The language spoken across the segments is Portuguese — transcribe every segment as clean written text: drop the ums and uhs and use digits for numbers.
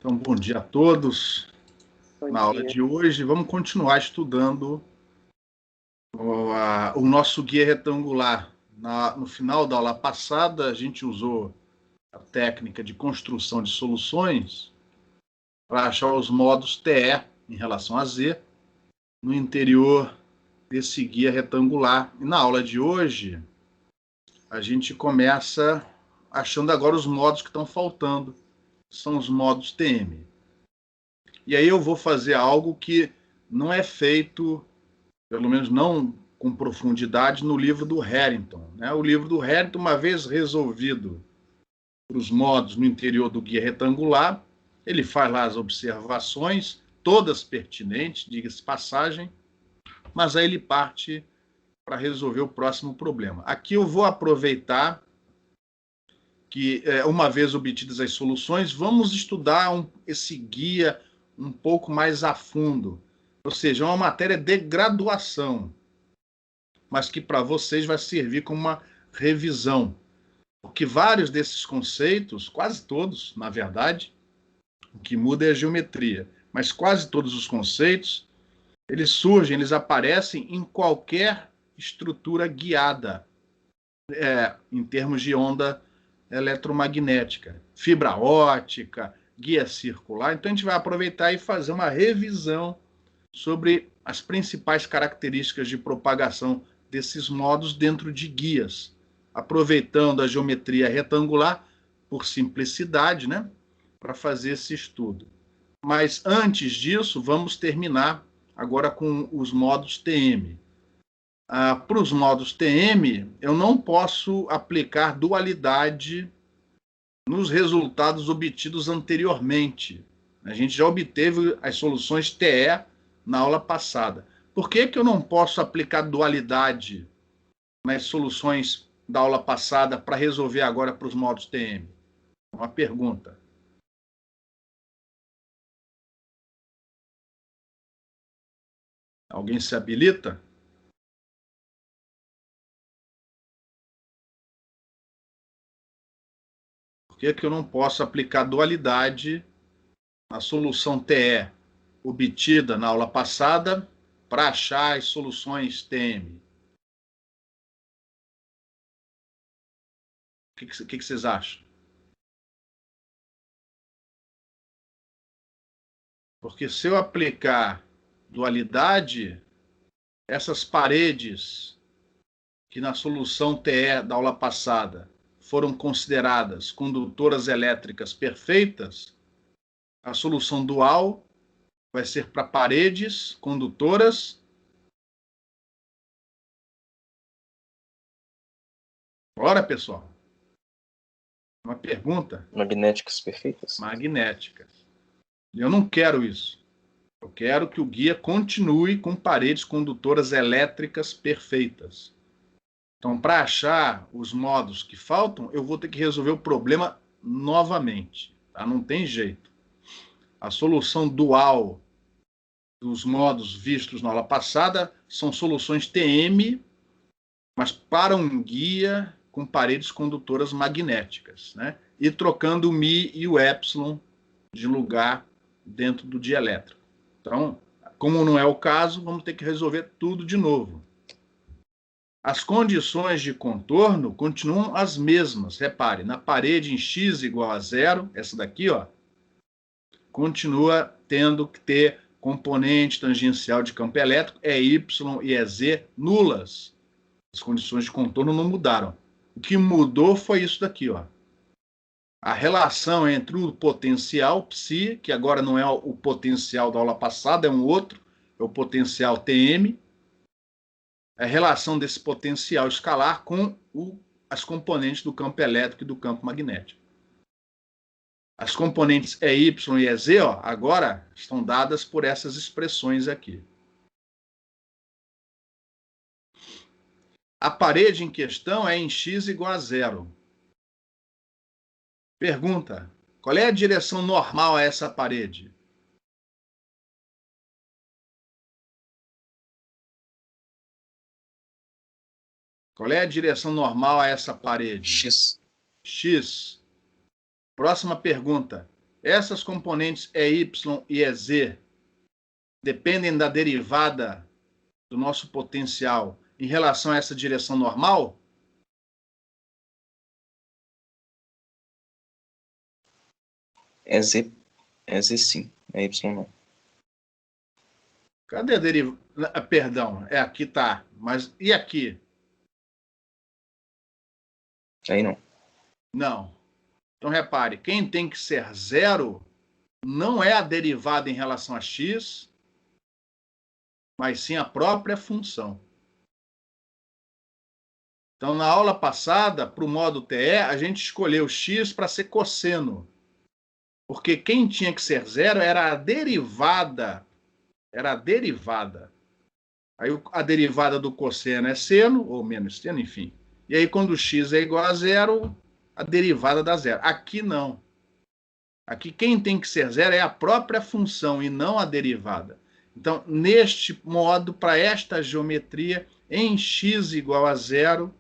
Então, bom dia a todos. Bom Na aula dia. de hoje, vamos continuar estudando o nosso guia retangular. No final da aula passada, a gente usou a técnica de construção de soluções para achar os modos TE em relação a Z no interior desse guia retangular. E na aula de hoje, a gente começa achando agora os modos que estão faltando, são os modos TM. E aí eu vou fazer algo que não é feito, pelo menos não com profundidade, no livro do Harrington. Né? O livro do Harrington, uma vez resolvido os modos no interior do guia retangular, ele faz lá as observações, todas pertinentes, diga-se passagem, mas aí ele parte para resolver o próximo problema. Aqui eu vou aproveitar que, uma vez obtidas as soluções, vamos estudar esse guia um pouco mais a fundo. Ou seja, é uma matéria de graduação, mas que para vocês vai servir como uma revisão. Porque vários desses conceitos, quase todos, na verdade, o que muda é a geometria, mas quase todos os conceitos, eles surgem, eles aparecem em qualquer estrutura guiada, em termos de onda eletromagnética, fibra ótica, guia circular. Então a gente vai aproveitar e fazer uma revisão sobre as principais características de propagação desses modos dentro de guias, aproveitando a geometria retangular por simplicidade, né, para fazer esse estudo. Mas antes disso, vamos terminar agora com os modos TM. Para os modos TM, eu não posso aplicar dualidade nos resultados obtidos anteriormente. A gente já obteve as soluções TE na aula passada. Por que eu não posso aplicar dualidade nas soluções da aula passada para resolver agora para os modos TM? Uma pergunta. Alguém se habilita? Por que eu não posso aplicar dualidade na solução TE obtida na aula passada para achar as soluções TM? O que vocês acham? Porque se eu aplicar dualidade, essas paredes que na solução TE da aula passada foram consideradas condutoras elétricas perfeitas, a solução dual vai ser para paredes condutoras. Bora, pessoal. Uma pergunta. Magnéticas perfeitas? Magnéticas. Eu não quero isso. Eu quero que o guia continue com paredes condutoras elétricas perfeitas. Então, para achar os modos que faltam, eu vou ter que resolver o problema novamente. Tá? Não tem jeito. A solução dual dos modos vistos na aula passada são soluções TM, mas para um guia com paredes condutoras magnéticas, né? E trocando o Mi e o Epsilon de lugar dentro do dielétrico. Então, como não é o caso, vamos ter que resolver tudo de novo. As condições de contorno continuam as mesmas. Repare, na parede em x igual a zero, essa daqui, ó, continua tendo que ter componente tangencial de campo elétrico, é y e é z nulas. As condições de contorno não mudaram. O que mudou foi isso daqui, ó. A relação entre o potencial psi, que agora não é o potencial da aula passada, é um outro, é o potencial Tm, a relação desse potencial escalar com as componentes do campo elétrico e do campo magnético. As componentes EY e EZ, ó, agora estão dadas por essas expressões aqui. A parede em questão é em x igual a zero. Pergunta: qual é a direção normal a essa parede? Qual é a direção normal a essa parede? X. X. Próxima pergunta: Essas componentes EY e EZ dependem da derivada do nosso potencial em relação a essa direção normal? EZ sim, Y não. Cadê a derivada? Perdão, aqui tá. Mas e aqui? Aí não. Não. Então, repare, quem tem que ser zero não é a derivada em relação a x, mas sim a própria função. Então, na aula passada, para o modo TE, a gente escolheu x para ser cosseno. Porque quem tinha que ser zero era a derivada. Era a derivada. Aí a derivada do cosseno é seno, ou menos seno, enfim. E aí, quando x é igual a zero, a derivada dá zero. Aqui não. Aqui quem tem que ser zero é a própria função e não a derivada. Então, neste modo, para esta geometria, em x igual a zero,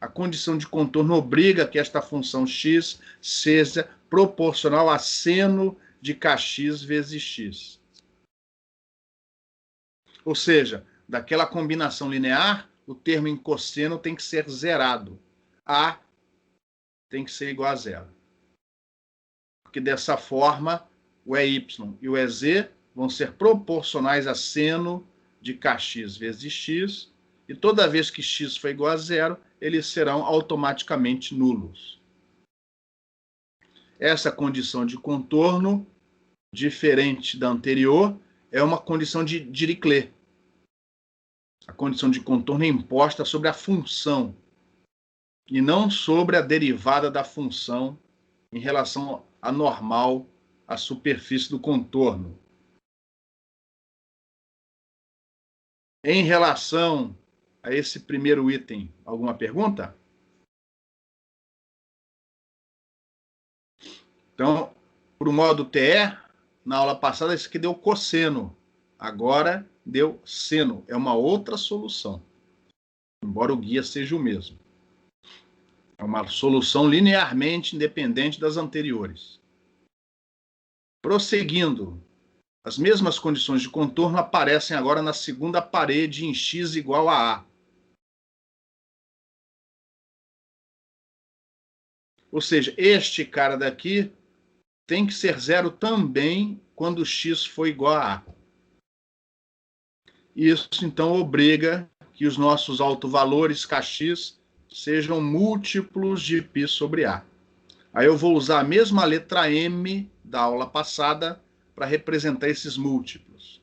a condição de contorno obriga que esta função x seja proporcional a seno de kx vezes x. Ou seja, daquela combinação linear, o termo em cosseno tem que ser zerado. A tem que ser igual a zero. Porque dessa forma, o EY e o EZ vão ser proporcionais a seno de kx vezes x, e toda vez que x for igual a zero, eles serão automaticamente nulos. Essa condição de contorno, diferente da anterior, é uma condição de Dirichlet. A condição de contorno é imposta sobre a função e não sobre a derivada da função em relação à normal, à superfície do contorno. Em relação a esse primeiro item, alguma pergunta? Então, para o modo TE, na aula passada, isso aqui deu cosseno. Agora deu seno. É uma outra solução, embora o guia seja o mesmo. É uma solução linearmente independente das anteriores. Prosseguindo, as mesmas condições de contorno aparecem agora na segunda parede em x igual a A. Ou seja, este cara daqui tem que ser zero também quando x for igual a A. Isso, então, obriga que os nossos autovalores kx sejam múltiplos de π sobre A. Aí eu vou usar a mesma letra M da aula passada para representar esses múltiplos.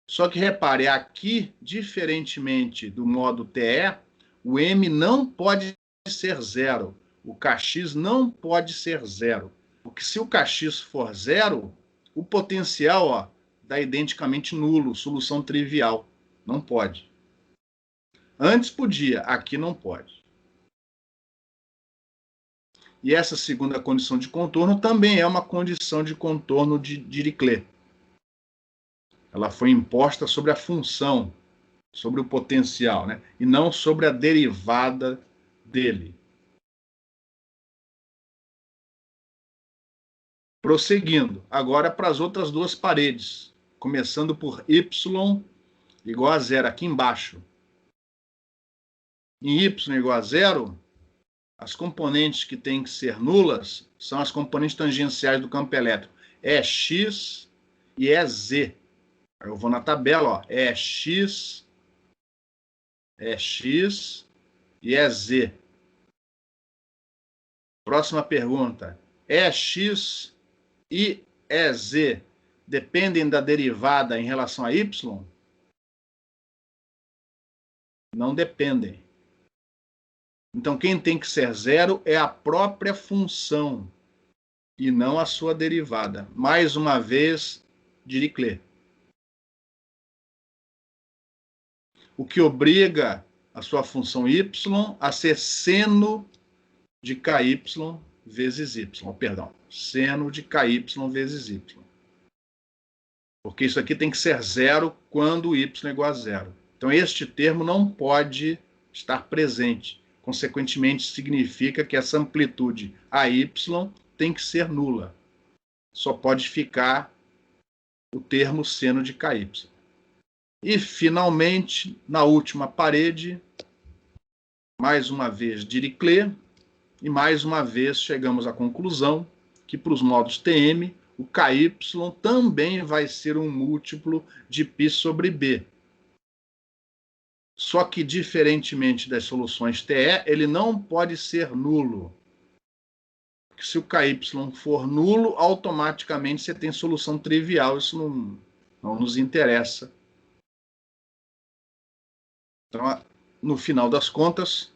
Só que repare, aqui, diferentemente do modo TE, o M não pode ser zero. O kx não pode ser zero. Porque se o kx for zero, o potencial dá identicamente nulo, solução trivial. Não pode. Antes podia, aqui não pode. E essa segunda condição de contorno também é uma condição de contorno de Dirichlet. Ela foi imposta sobre a função, sobre o potencial, né? E não sobre a derivada dele. Prosseguindo, agora para as outras duas paredes, começando por y igual a zero, aqui embaixo. Em y igual a zero, as componentes que têm que ser nulas são as componentes tangenciais do campo elétrico. É x e é z. Eu vou na tabela, ó, é x e é z. Próxima pergunta. É x e é z dependem da derivada em relação a y? Não dependem. Então, quem tem que ser zero é a própria função e não a sua derivada. Mais uma vez, Dirichlet. O que obriga a sua função y a ser seno de ky vezes y. Perdão, seno de ky vezes y. Porque isso aqui tem que ser zero quando y é igual a zero. Então, este termo não pode estar presente. Consequentemente, significa que essa amplitude AY tem que ser nula. só pode ficar o termo seno de KY. E, finalmente, na última parede, mais uma vez Dirichlet, e mais uma vez chegamos à conclusão que para os modos TM, o KY também vai ser um múltiplo de π sobre B. Só que, diferentemente das soluções TE, ele não pode ser nulo. Porque se o KY for nulo, automaticamente você tem solução trivial. Isso não nos interessa. Então, no final das contas,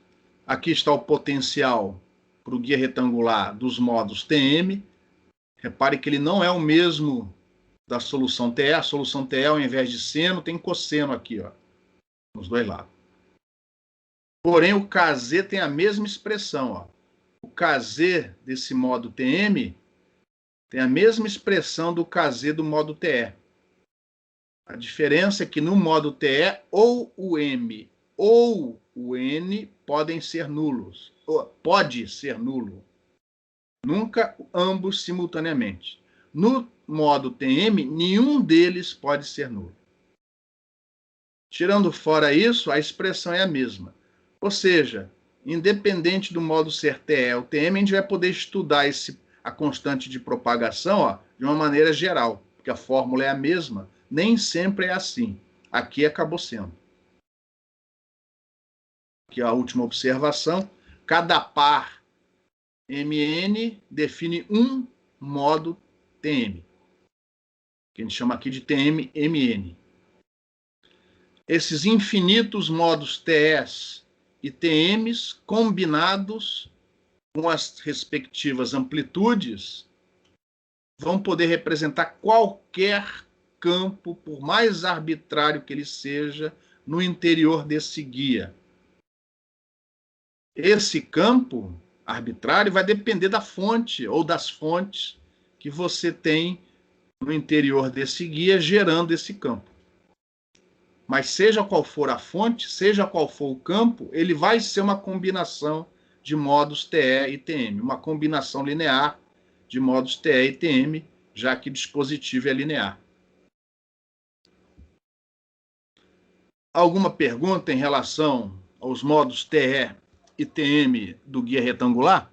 aqui está o potencial para o guia retangular dos modos TM. Repare que ele não é o mesmo da solução TE. A solução TE, ao invés de seno, tem cosseno aqui, ó, nos dois lados. Porém, o KZ tem a mesma expressão. Ó. O KZ desse modo TM tem a mesma expressão do KZ do modo TE. A diferença é que no modo TE, ou o M ou o N podem ser nulos. Pode ser nulo. Nunca ambos simultaneamente. No modo TM, nenhum deles pode ser nulo. Tirando fora isso, a expressão é a mesma. Ou seja, independente do modo ser TE ou TM, a gente vai poder estudar a constante de propagação, ó, de uma maneira geral, porque a fórmula é a mesma. Nem sempre é assim. Aqui acabou sendo. Aqui a última observação. Cada par MN define um modo TM, que a gente chama aqui de TM-MN. Esses infinitos modos TEs e TMs combinados com as respectivas amplitudes vão poder representar qualquer campo, por mais arbitrário que ele seja, no interior desse guia. Esse campo arbitrário vai depender da fonte ou das fontes que você tem no interior desse guia gerando esse campo. Mas seja qual for a fonte, seja qual for o campo, ele vai ser uma combinação de modos TE e TM, uma combinação linear de modos TE e TM, já que o dispositivo é linear. Alguma pergunta em relação aos modos TE e TM do guia retangular?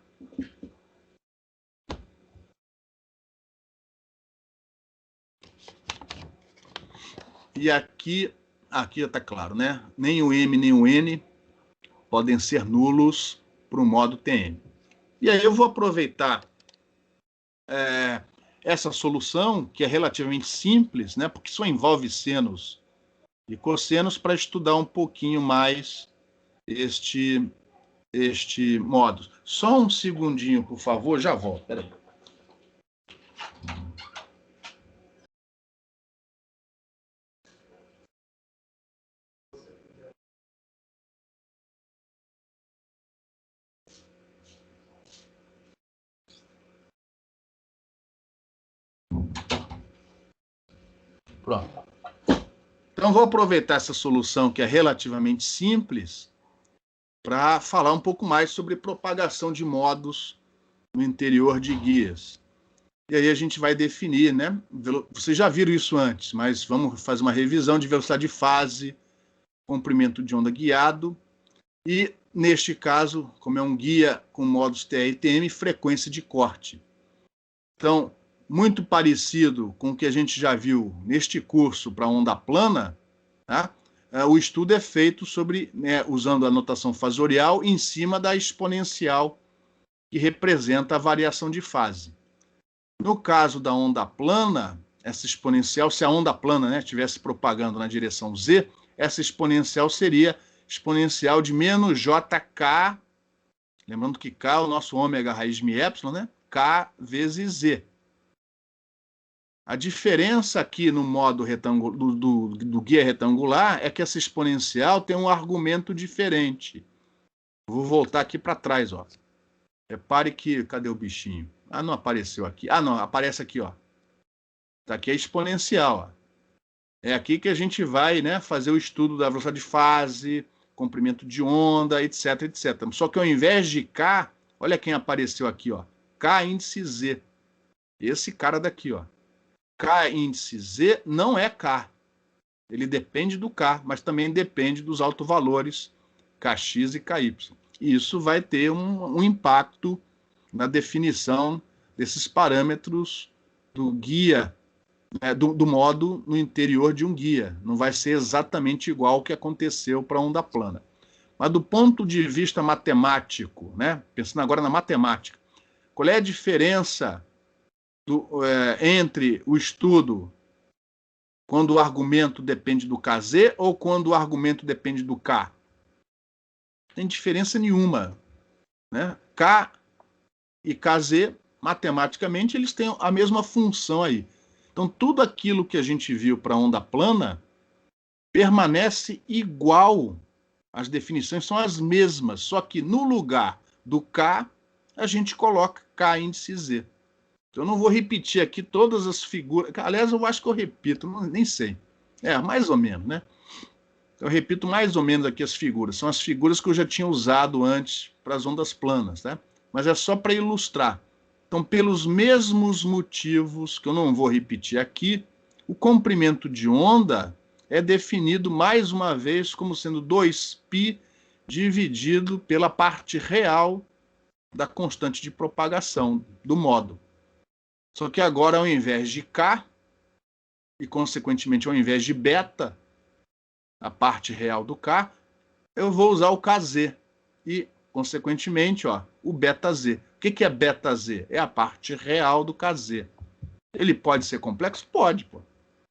E aqui está claro, né? Nem o M nem o N podem ser nulos para o modo TM. E aí eu vou aproveitar essa solução, que é relativamente simples, né? Porque só envolve senos e cossenos, para estudar um pouquinho mais este modo. Só um segundinho, por favor, já volto. Peraí. Pronto. Então, vou aproveitar essa solução, que é relativamente simples, para falar um pouco mais sobre propagação de modos no interior de guias. E aí a gente vai definir, né? Vocês já viram isso antes, mas vamos fazer uma revisão de velocidade de fase, comprimento de onda guiado e, neste caso, como é um guia com modos TE e TM, frequência de corte. Então, muito parecido com o que a gente já viu neste curso para onda plana, tá? O estudo é feito usando a notação fasorial em cima da exponencial que representa a variação de fase. No caso da onda plana, essa exponencial, se a onda plana, né, estivesse propagando na direção z, essa exponencial seria exponencial de menos jk, lembrando que k é o nosso ômega raiz mi epsilon, né? K vezes z. A diferença aqui no modo do guia retangular é que essa exponencial tem um argumento diferente. Vou voltar aqui para trás, ó. Repare que... Cadê o bichinho? Ah, não apareceu aqui. Ah, não, aparece aqui, ó. Tá aqui a exponencial, ó. É aqui que a gente vai, né, fazer o estudo da velocidade de fase, comprimento de onda, etc, etc. Só que ao invés de K, olha quem apareceu aqui, ó. K índice Z. Esse cara daqui, ó. K índice Z não é K. Ele depende do K, mas também depende dos autovalores Kx e Ky. E isso vai ter um impacto na definição desses parâmetros do guia, do modo no interior de um guia. Não vai ser exatamente igual ao que aconteceu para a onda plana. Mas do ponto de vista matemático, né, pensando agora na matemática, qual é a diferença entre o estudo quando o argumento depende do KZ ou quando o argumento depende do K? Não tem diferença nenhuma, né? K e KZ, matematicamente, eles têm a mesma função aí. Então, tudo aquilo que a gente viu para a onda plana permanece igual. As definições são as mesmas, só que no lugar do K, a gente coloca K índice Z. Eu não vou repetir aqui todas as figuras. Aliás, eu acho que eu repito, nem sei. Mais ou menos, né? Eu repito mais ou menos aqui as figuras. São as figuras que eu já tinha usado antes para as ondas planas, né? Mas é só para ilustrar. Então, pelos mesmos motivos que eu não vou repetir aqui, o comprimento de onda é definido mais uma vez como sendo 2π dividido pela parte real da constante de propagação do modo. Só que agora, ao invés de K, e consequentemente ao invés de beta, a parte real do K, eu vou usar o KZ. E, consequentemente, o beta Z. O que é beta Z? É a parte real do KZ. Ele pode ser complexo? Pode. Pô.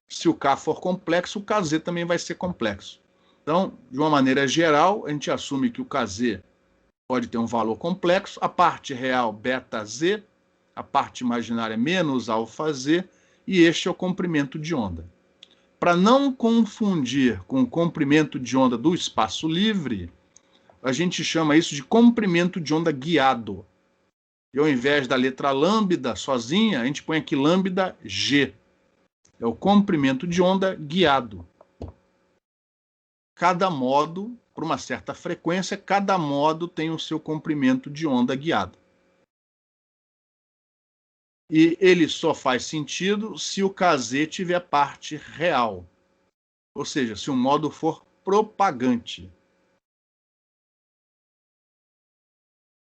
Se o K for complexo, o KZ também vai ser complexo. Então, de uma maneira geral, a gente assume que o KZ pode ter um valor complexo, a parte real beta Z, a parte imaginária menos alfa Z, e este é o comprimento de onda. Para não confundir com o comprimento de onda do espaço livre, a gente chama isso de comprimento de onda guiado. E ao invés da letra lambda sozinha, a gente põe aqui lambda G. É o comprimento de onda guiado. Cada modo, por uma certa frequência, cada modo tem o seu comprimento de onda guiado. E ele só faz sentido se o KZ tiver parte real. Ou seja, se o modo for propagante.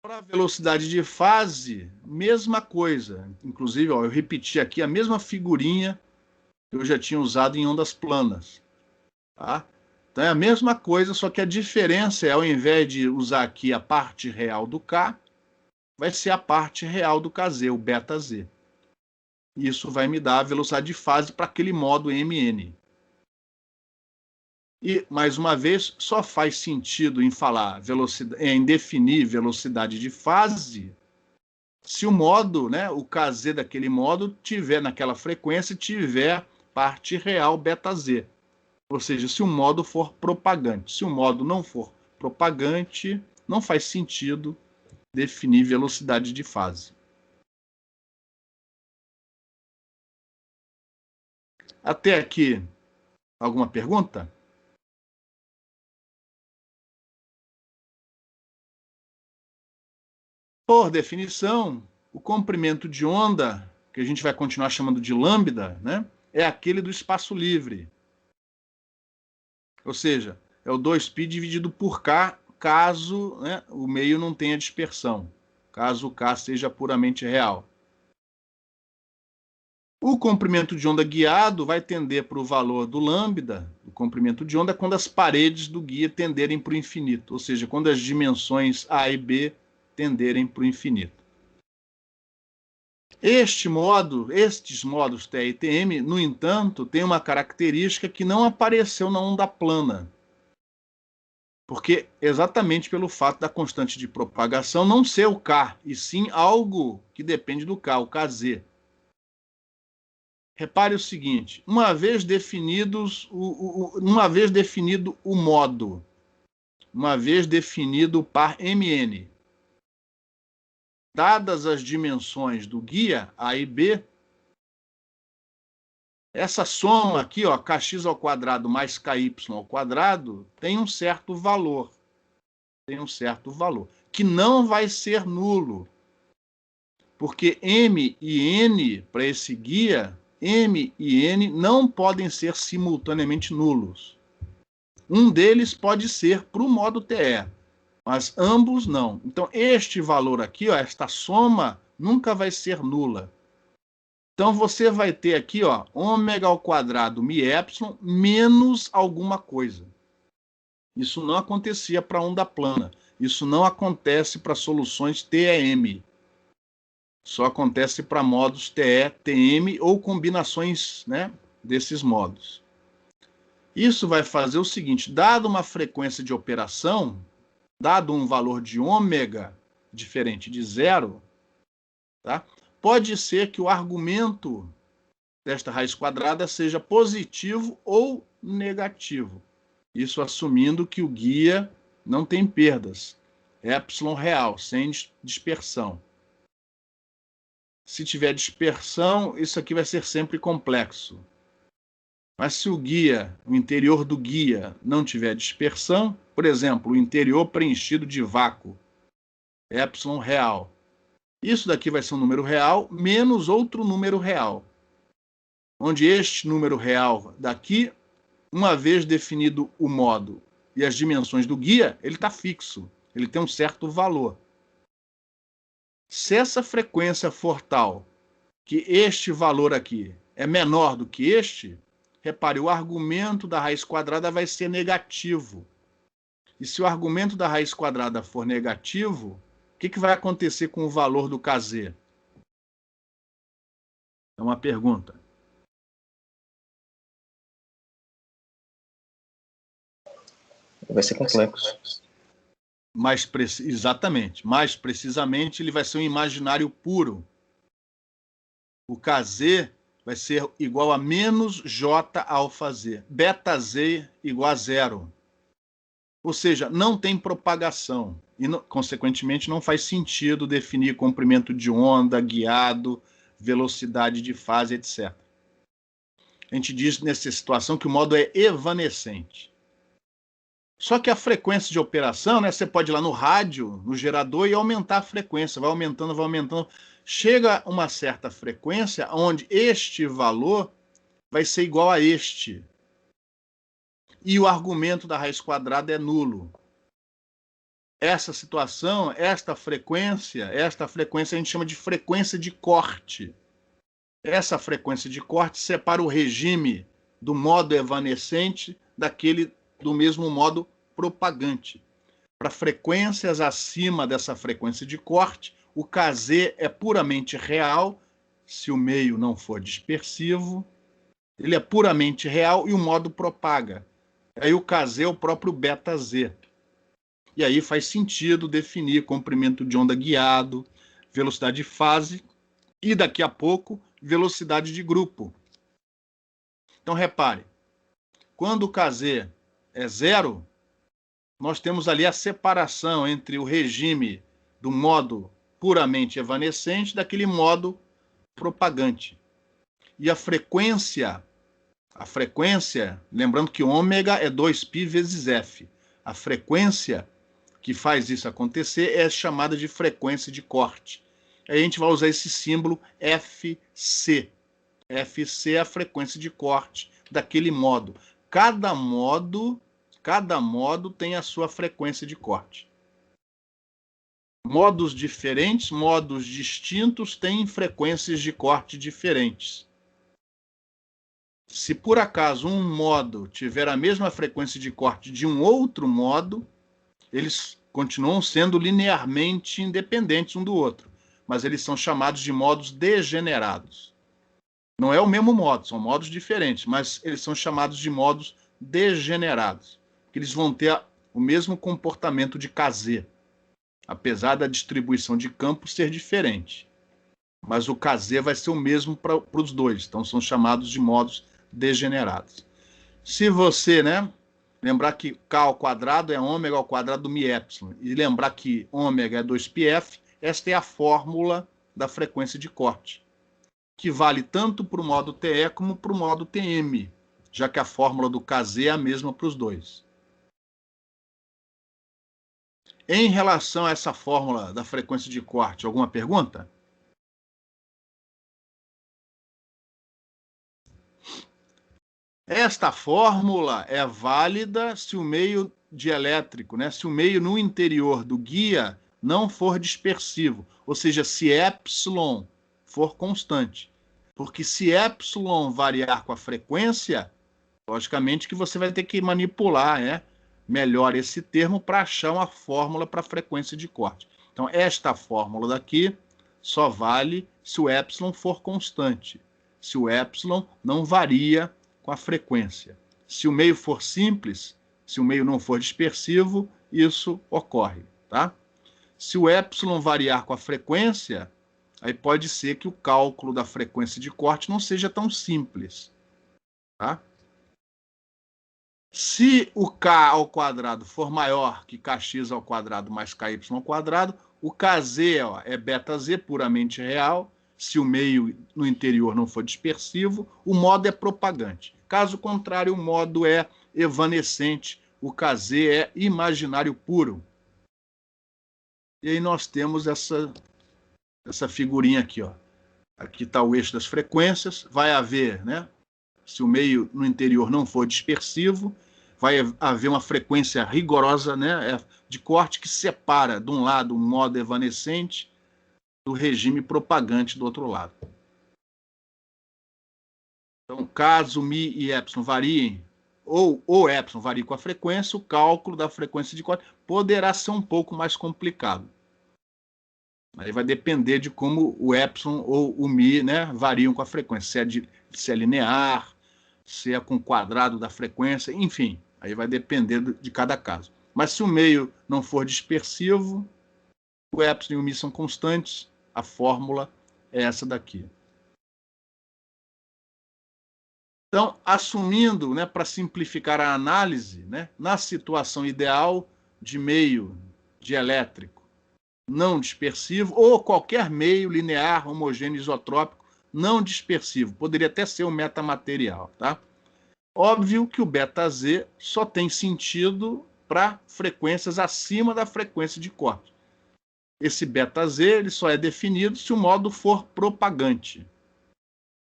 Para a velocidade de fase, mesma coisa. Inclusive, eu repeti aqui a mesma figurinha que eu já tinha usado em ondas planas. Tá? Então é a mesma coisa, só que a diferença é, ao invés de usar aqui a parte real do K, vai ser a parte real do KZ, o beta Z. Isso vai me dar a velocidade de fase para aquele modo MN. E, mais uma vez, só faz sentido em falar em definir velocidade de fase se o modo, né, o KZ daquele modo tiver naquela frequência, tiver parte real beta Z. Ou seja, se o modo for propagante. Se o modo não for propagante, não faz sentido definir velocidade de fase. Até aqui, alguma pergunta? Por definição, o comprimento de onda, que a gente vai continuar chamando de lambda, né, é aquele do espaço livre. Ou seja, é o 2π dividido por K, caso, né, o meio não tenha dispersão, caso o K seja puramente real. O comprimento de onda guiado vai tender para o valor do lambda, o comprimento de onda, quando as paredes do guia tenderem para o infinito, ou seja, quando as dimensões A e B tenderem para o infinito. Estes modos TE e TM, no entanto, têm uma característica que não apareceu na onda plana. Porque exatamente pelo fato da constante de propagação não ser o K, e sim algo que depende do K, o KZ. Repare o seguinte, uma vez definido o modo, uma vez definido o par MN, dadas as dimensões do guia A e B, essa soma aqui, ó, kx ao quadrado mais ky ao quadrado, tem um certo valor. Tem um certo valor, que não vai ser nulo. Porque M e N, para esse guia, M e N não podem ser simultaneamente nulos. Um deles pode ser para o modo TE, mas ambos não. Então, este valor aqui, ó, esta soma, nunca vai ser nula. Então, você vai ter aqui, ó, ômega ao quadrado mi epsilon menos alguma coisa. Isso não acontecia para onda plana. Isso não acontece para soluções TEM. Só acontece para modos TE, TM ou combinações, né, desses modos. Isso vai fazer o seguinte, dado uma frequência de operação, dado um valor de ômega diferente de zero, tá? Pode ser que o argumento desta raiz quadrada seja positivo ou negativo. Isso assumindo que o guia não tem perdas. É epsilon real, sem dispersão. Se tiver dispersão, isso aqui vai ser sempre complexo. Mas se o guia, o interior do guia, não tiver dispersão, por exemplo, o interior preenchido de vácuo, epsilon real. Isso daqui vai ser um número real menos outro número real. Onde este número real daqui, uma vez definido o modo e as dimensões do guia, ele está fixo, ele tem um certo valor. Se essa frequência for tal que este valor aqui é menor do que este, repare, o argumento da raiz quadrada vai ser negativo. E se o argumento da raiz quadrada for negativo, o que vai acontecer com o valor do KZ? É uma pergunta. Vai ser complexo. Exatamente. Mais precisamente, ele vai ser um imaginário puro. O KZ vai ser igual a menos J alfa Z. Beta Z igual a zero. Ou seja, não tem propagação. E, consequentemente, não faz sentido definir comprimento de onda, guiado, velocidade de fase, etc. A gente diz nessa situação que o modo é evanescente. Só que a frequência de operação, né, você pode ir lá no rádio, no gerador, e aumentar a frequência. Vai aumentando, vai aumentando. Chega uma certa frequência onde este valor vai ser igual a este. E o argumento da raiz quadrada é nulo. Essa situação, esta frequência a gente chama de frequência de corte. Essa frequência de corte separa o regime do modo evanescente daquele do mesmo modo propagante. Para frequências acima dessa frequência de corte, o KZ é puramente real, se o meio não for dispersivo, ele é puramente real e o modo propaga. Aí o KZ é o próprio beta Z. E aí faz sentido definir comprimento de onda guiado, velocidade de fase e, daqui a pouco, velocidade de grupo. Então, repare, quando o KZ é zero, nós temos ali a separação entre o regime do modo puramente evanescente daquele modo propagante. E a frequência, lembrando que ômega é 2π vezes f. A frequência que faz isso acontecer é chamada de frequência de corte. Aí a gente vai usar esse símbolo FC. FC é a frequência de corte daquele modo. Cada modo tem a sua frequência de corte. Modos diferentes, modos distintos têm frequências de corte diferentes. Se por acaso um modo tiver a mesma frequência de corte de um outro modo, eles continuam sendo linearmente independentes um do outro, mas eles são chamados de modos degenerados. Não é o mesmo modo, são modos diferentes, mas eles são chamados de modos degenerados, que eles vão ter o mesmo comportamento de KZ, apesar da distribuição de campo ser diferente. Mas o KZ vai ser o mesmo para os dois, então são chamados de modos degenerados. Se você, lembrar que K ao quadrado é ômega ao quadrado do mi epsilon, e lembrar que ômega é 2πf, esta é a fórmula da frequência de corte, que vale tanto para o modo TE como para o modo TM, já que a fórmula do KZ é a mesma para os dois. Em relação a essa fórmula da frequência de corte, alguma pergunta? Esta fórmula é válida se o meio dielétrico, né, se o meio no interior do guia não for dispersivo, ou seja, se epsilon for constante. Porque se epsilon variar com a frequência, logicamente que você vai ter que manipular, né, melhor esse termo para achar uma fórmula para a frequência de corte. Então, esta fórmula daqui só vale se o epsilon for constante, se o epsilon não varia com a frequência. Se o meio for simples, se o meio não for dispersivo, isso ocorre, tá? Se o epsilon variar com a frequência, aí pode ser que o cálculo da frequência de corte não seja tão simples, tá? Se o k ao quadrado for maior que kx ao quadrado mais ky ao quadrado, o kz é beta-z puramente real. Se o meio no interior não for dispersivo, o modo é propagante. Caso contrário, o modo é evanescente, o kz é imaginário puro. E aí nós temos essa figurinha aqui, ó. Aqui está o eixo das frequências. Vai haver, né? Se o meio no interior não for dispersivo, vai haver uma frequência rigorosa, né, de corte que separa, de um lado, o modo evanescente do regime propagante do outro lado. Então, caso mi e epsilon variem, ou epsilon varie com a frequência, o cálculo da frequência de corte poderá ser um pouco mais complicado. Aí vai depender de como o epsilon ou o mi, né, variam com a frequência, se é linear, se é com o quadrado da frequência, enfim, aí vai depender de cada caso. Mas se o meio não for dispersivo, o epsilon e o mi são constantes, a fórmula é essa daqui. Então, assumindo, né, para simplificar a análise, né, na situação ideal de meio dielétrico não dispersivo, ou qualquer meio linear, homogêneo, isotrópico, não dispersivo, poderia até ser um metamaterial, tá? Óbvio que o beta-z só tem sentido para frequências acima da frequência de corte. Esse beta-z ele só é definido se o modo for propagante.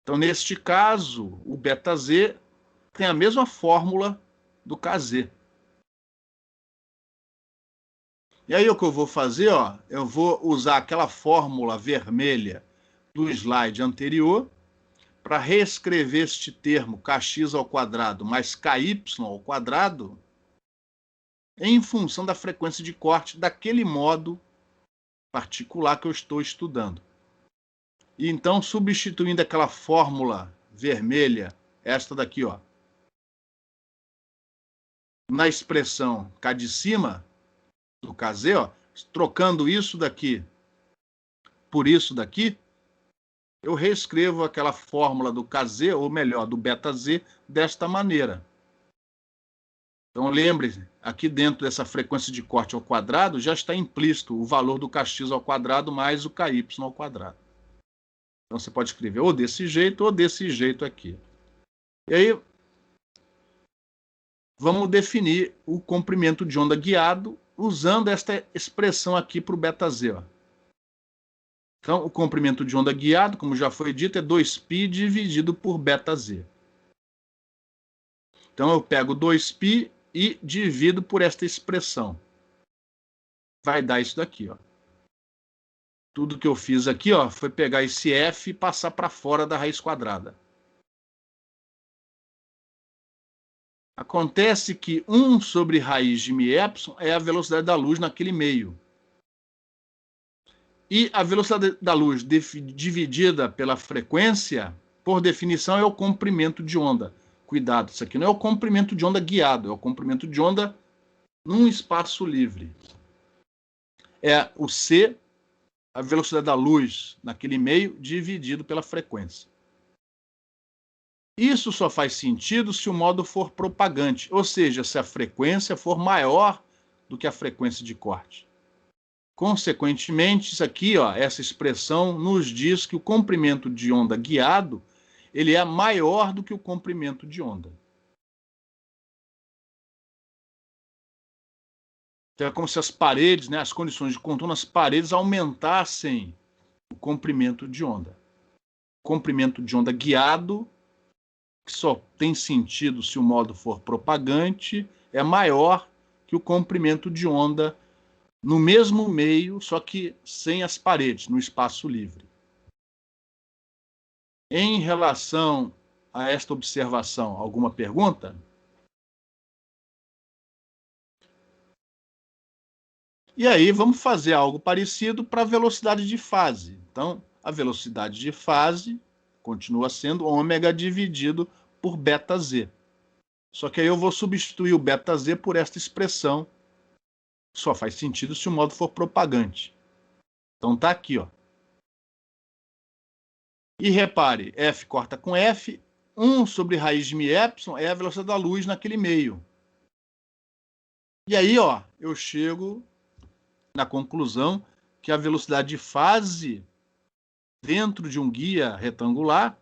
Então, neste caso, o beta-z tem a mesma fórmula do kz. E aí o que eu vou fazer, ó, eu vou usar aquela fórmula vermelha do slide anterior para reescrever este termo kx ao quadrado mais ky ao quadrado em função da frequência de corte daquele modo particular que eu estou estudando. E então, substituindo aquela fórmula vermelha, esta daqui, ó, na expressão cá de cima do kz, ó, trocando isso daqui por isso daqui, eu reescrevo aquela fórmula do kz, ou melhor, do beta-z, desta maneira. Então, lembre-se, aqui dentro dessa frequência de corte ao quadrado, já está implícito o valor do kx ao quadrado mais o ky ao quadrado. Então, você pode escrever ou desse jeito aqui. E aí, vamos definir o comprimento de onda guiado usando esta expressão aqui para o beta-z. Então, o comprimento de onda guiado, como já foi dito, é 2π dividido por beta-z. Então, eu pego 2π e divido por esta expressão. Vai dar isso daqui, ó. Tudo que eu fiz aqui, ó, foi pegar esse f e passar para fora da raiz quadrada. Acontece que 1 sobre raiz de μ é a velocidade da luz naquele meio. E a velocidade da luz dividida pela frequência, por definição, é o comprimento de onda. Cuidado, isso aqui não é o comprimento de onda guiado, é o comprimento de onda num espaço livre. É o c, a velocidade da luz naquele meio, dividido pela frequência. Isso só faz sentido se o modo for propagante, ou seja, se a frequência for maior do que a frequência de corte. Consequentemente, isso aqui, ó, essa expressão nos diz que o comprimento de onda guiado ele é maior do que o comprimento de onda. Então, é como se as paredes, né, as condições de contorno nas paredes aumentassem o comprimento de onda. O comprimento de onda guiado que só tem sentido se o modo for propagante, é maior que o comprimento de onda no mesmo meio, só que sem as paredes, no espaço livre. Em relação a esta observação, alguma pergunta? E aí vamos fazer algo parecido para a velocidade de fase. Então, a velocidade de fase continua sendo ômega dividido por beta z. Só que aí eu vou substituir o beta z por esta expressão. Só faz sentido se o modo for propagante. Então tá aqui, ó. E repare, F corta com F, 1 sobre raiz de μ é a velocidade da luz naquele meio. E aí, ó, eu chego na conclusão que a velocidade de fase dentro de um guia retangular,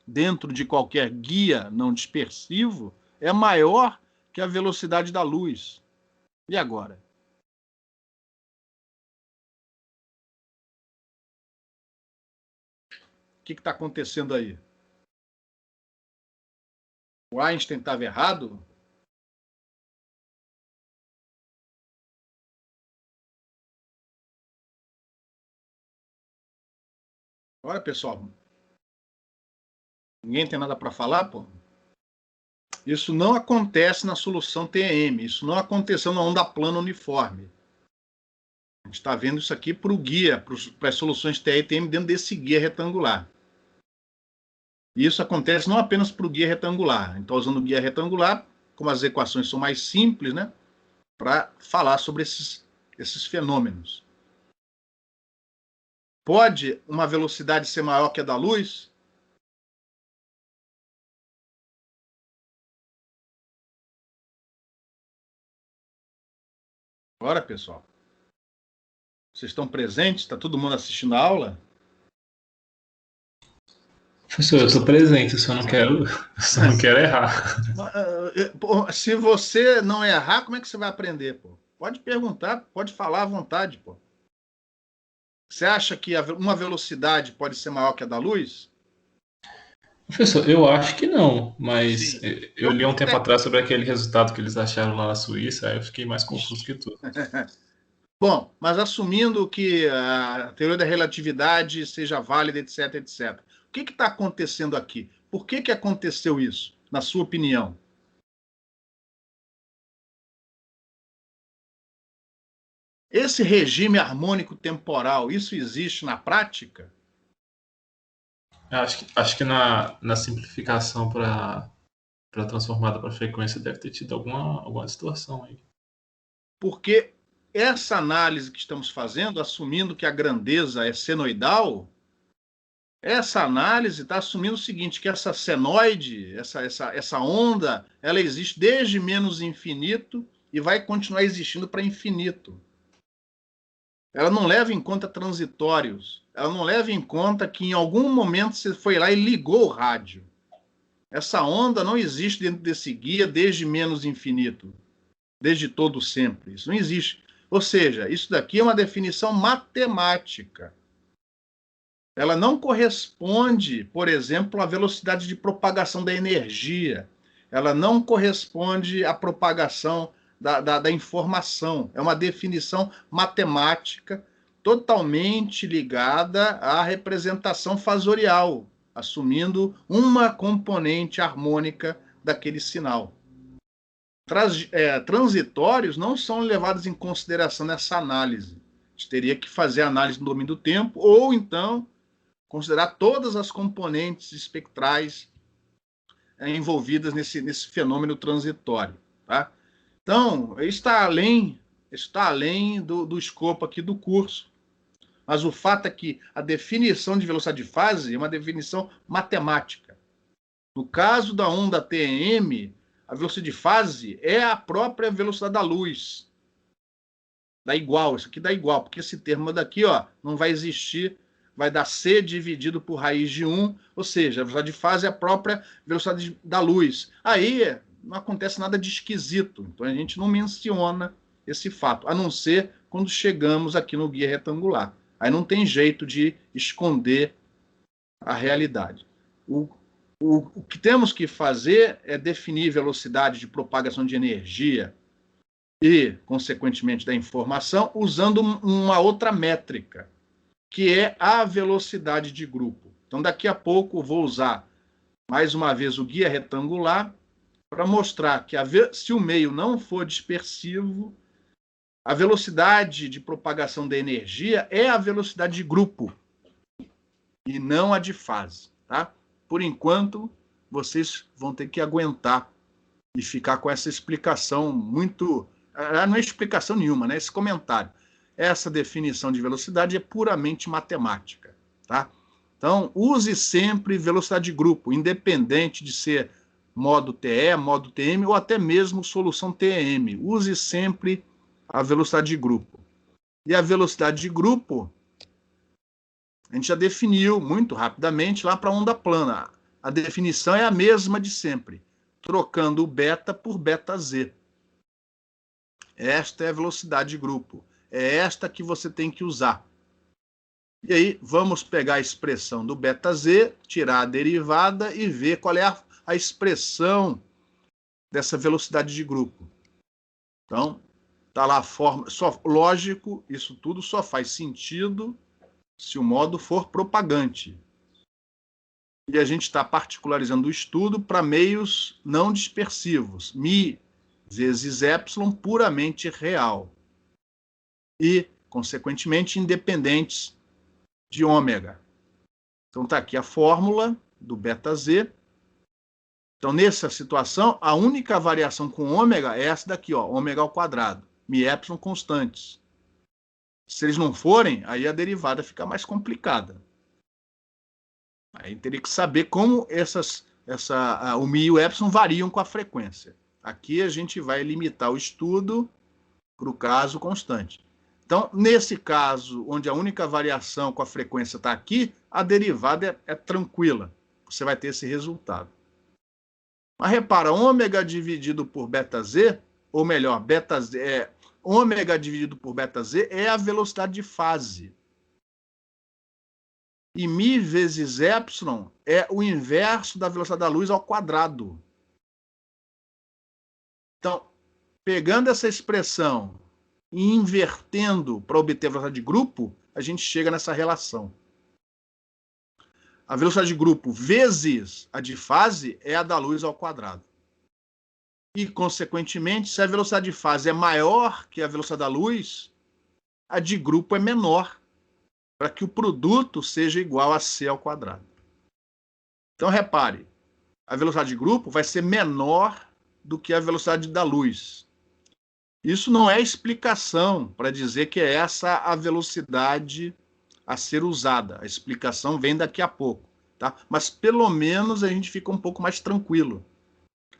dentro de qualquer guia não dispersivo, é maior que a velocidade da luz. E agora? O que está acontecendo aí? O Einstein estava errado? Olha, pessoal, ninguém tem nada para falar, pô? Isso não acontece na solução TEM, isso não aconteceu na onda plana uniforme. A gente está vendo isso aqui para o guia, para as soluções TE e TM dentro desse guia retangular. E isso acontece não apenas para o guia retangular. Então, usando o guia retangular, como as equações são mais simples, né, para falar sobre esses fenômenos. Pode uma velocidade ser maior que a da luz? Bora, pessoal. Vocês estão presentes? Está todo mundo assistindo a aula? Professor, eu estou presente, eu só não quero errar. Se você não errar, como é que você vai aprender, pô? Pode perguntar, pode falar à vontade, pô. Você acha que uma velocidade pode ser maior que a da luz? Professor, eu acho que não, mas Sim. eu li um tempo atrás sobre aquele resultado que eles acharam lá na Suíça, aí eu fiquei mais confuso que tudo. Bom, mas assumindo que a teoria da relatividade seja válida, etc, etc. O que está acontecendo aqui? Por que aconteceu isso, na sua opinião? Esse regime harmônico temporal, isso existe na prática? Acho que na simplificação para transformada para frequência deve ter tido alguma distorção aí. Porque essa análise que estamos fazendo, assumindo que a grandeza é senoidal, essa análise está assumindo o seguinte, que essa senoide, essa onda, ela existe desde menos infinito e vai continuar existindo para infinito. Ela não leva em conta transitórios, ela não leva em conta que em algum momento você foi lá e ligou o rádio. Essa onda não existe dentro desse guia desde menos infinito, desde todo sempre. Isso não existe. Ou seja, isso daqui é uma definição matemática. Ela não corresponde, por exemplo, à velocidade de propagação da energia. Ela não corresponde à propagação da informação. É uma definição matemática totalmente ligada à representação fasorial, assumindo uma componente harmônica daquele sinal. Transitórios não são levados em consideração nessa análise. A gente teria que fazer a análise no domínio do tempo, ou então considerar todas as componentes espectrais envolvidas nesse fenômeno transitório. Tá? Então, está além do escopo aqui do curso. Mas o fato é que a definição de velocidade de fase é uma definição matemática. No caso da onda TEM, a velocidade de fase é a própria velocidade da luz. Dá igual, isso aqui dá igual, porque esse termo daqui ó, não vai existir, vai dar C dividido por raiz de 1, ou seja, a velocidade de fase é a própria velocidade da luz. Aí não acontece nada de esquisito, então a gente não menciona esse fato, a não ser quando chegamos aqui no guia retangular. Aí não tem jeito de esconder a realidade. O O que temos que fazer é definir velocidade de propagação de energia e, consequentemente, da informação, usando uma outra métrica, que é a velocidade de grupo. Então, daqui a pouco, vou usar, mais uma vez, o guia retangular para mostrar que se o meio não for dispersivo, a velocidade de propagação da energia é a velocidade de grupo e não a de fase. Tá? Por enquanto, vocês vão ter que aguentar e ficar com essa explicação muito... Não é explicação nenhuma, né? Esse comentário. Essa definição de velocidade é puramente matemática. Tá? Então, use sempre velocidade de grupo, independente de ser modo TE, modo TM ou até mesmo solução TEM. Use sempre a velocidade de grupo. E a velocidade de grupo, a gente já definiu muito rapidamente lá para a onda plana. A definição é a mesma de sempre, trocando o beta por beta Z. Esta é a velocidade de grupo. É esta que você tem que usar. E aí, vamos pegar a expressão do beta Z, tirar a derivada e ver qual é a expressão dessa velocidade de grupo. Então, está lá a forma. Lógico, isso tudo só faz sentido se o modo for propagante. E a gente está particularizando o estudo para meios não dispersivos. Mi vezes epsilon puramente real. E, consequentemente, independentes de ômega. Então, está aqui a fórmula do beta Z. Então, nessa situação, a única variação com ômega é essa daqui, ó, ômega ao quadrado. Mi epsilon constantes. Se eles não forem, aí a derivada fica mais complicada. Aí teria que saber como o mi e o epsilon variam com a frequência. Aqui a gente vai limitar o estudo para o caso constante. Então, nesse caso, onde a única variação com a frequência está aqui, a derivada é tranquila. Você vai ter esse resultado. Mas repara, ômega dividido por beta Z, ou melhor, ômega dividido por beta Z é a velocidade de fase. E mi vezes epsilon é o inverso da velocidade da luz ao quadrado. Então, pegando essa expressão e invertendo para obter a velocidade de grupo, a gente chega nessa relação. A velocidade de grupo vezes a de fase é a da luz ao quadrado. E, consequentemente, se a velocidade de fase é maior que a velocidade da luz, a de grupo é menor, para que o produto seja igual a c ao quadrado. Então, repare, a velocidade de grupo vai ser menor do que a velocidade da luz. Isso não é explicação para dizer que é essa a velocidade a ser usada. A explicação vem daqui a pouco. Tá? Mas, pelo menos, a gente fica um pouco mais tranquilo.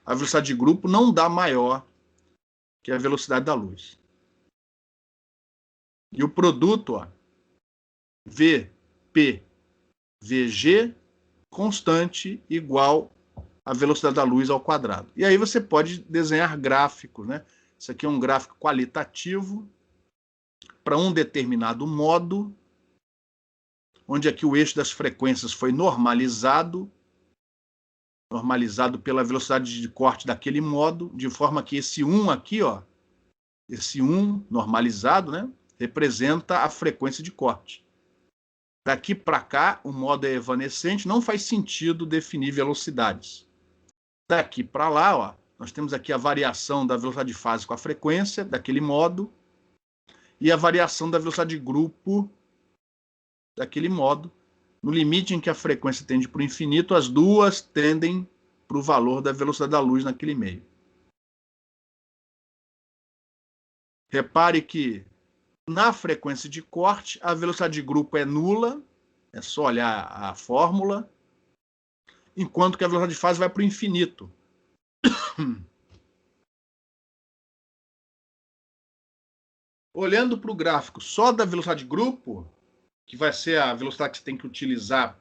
A velocidade de grupo não dá maior que a velocidade da luz. E o produto, ó, VP, VG, constante, igual à velocidade da luz ao quadrado. E aí você pode desenhar gráficos, né? Isso aqui é um gráfico qualitativo para um determinado modo, onde aqui o eixo das frequências foi normalizado pela velocidade de corte daquele modo, de forma que esse 1 aqui, ó, esse 1 normalizado, né, representa a frequência de corte. Daqui para cá, o modo é evanescente, não faz sentido definir velocidades. Daqui para lá, ó, nós temos aqui a variação da velocidade de fase com a frequência daquele modo e a variação da velocidade de grupo daquele modo. No limite em que a frequência tende para o infinito, as duas tendem para o valor da velocidade da luz naquele meio. Repare que na frequência de corte, a velocidade de grupo é nula, é só olhar a fórmula, enquanto que a velocidade de fase vai para o infinito. Olhando para o gráfico só da velocidade de grupo, que vai ser a velocidade que você tem que utilizar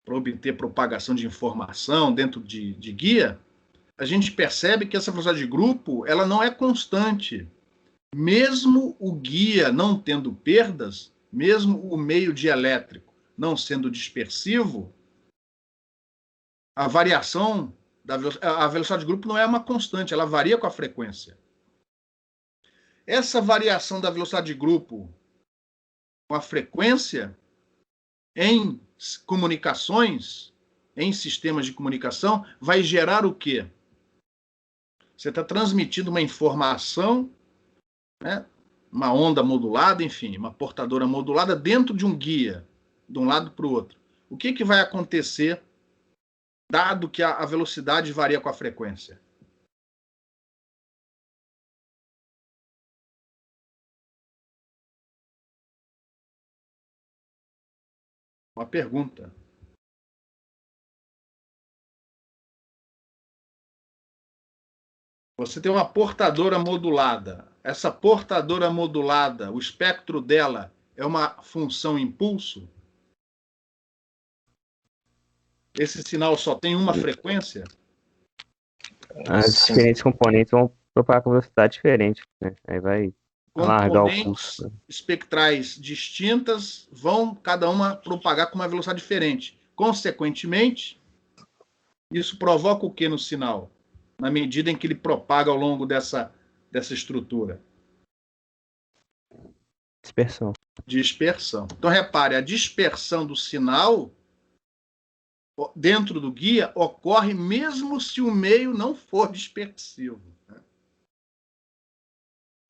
para obter propagação de informação dentro de guia, a gente percebe que essa velocidade de grupo ela não é constante. Mesmo o guia não tendo perdas, mesmo o meio dielétrico não sendo dispersivo, a variação a velocidade de grupo não é uma constante, ela varia com a frequência. Essa variação da velocidade de grupo com a frequência em comunicações, em sistemas de comunicação, vai gerar o quê? Você está transmitindo uma informação, né, uma onda modulada, enfim, uma portadora modulada dentro de um guia, de um lado para o outro. O que vai acontecer, dado que a velocidade varia com a frequência? Uma pergunta. Você tem uma portadora modulada. Essa portadora modulada, o espectro dela é uma função impulso? Esse sinal só tem uma frequência? As diferentes componentes vão propagar com velocidade diferente, né? Aí vai alargar o pulso. Componentes espectrais distintas vão, cada uma, propagar com uma velocidade diferente. Consequentemente, isso provoca o que no sinal? Na medida em que ele propaga ao longo dessa estrutura? Dispersão. Dispersão. Então, repare, a dispersão do sinal dentro do guia ocorre mesmo se o meio não for dispersivo. Né?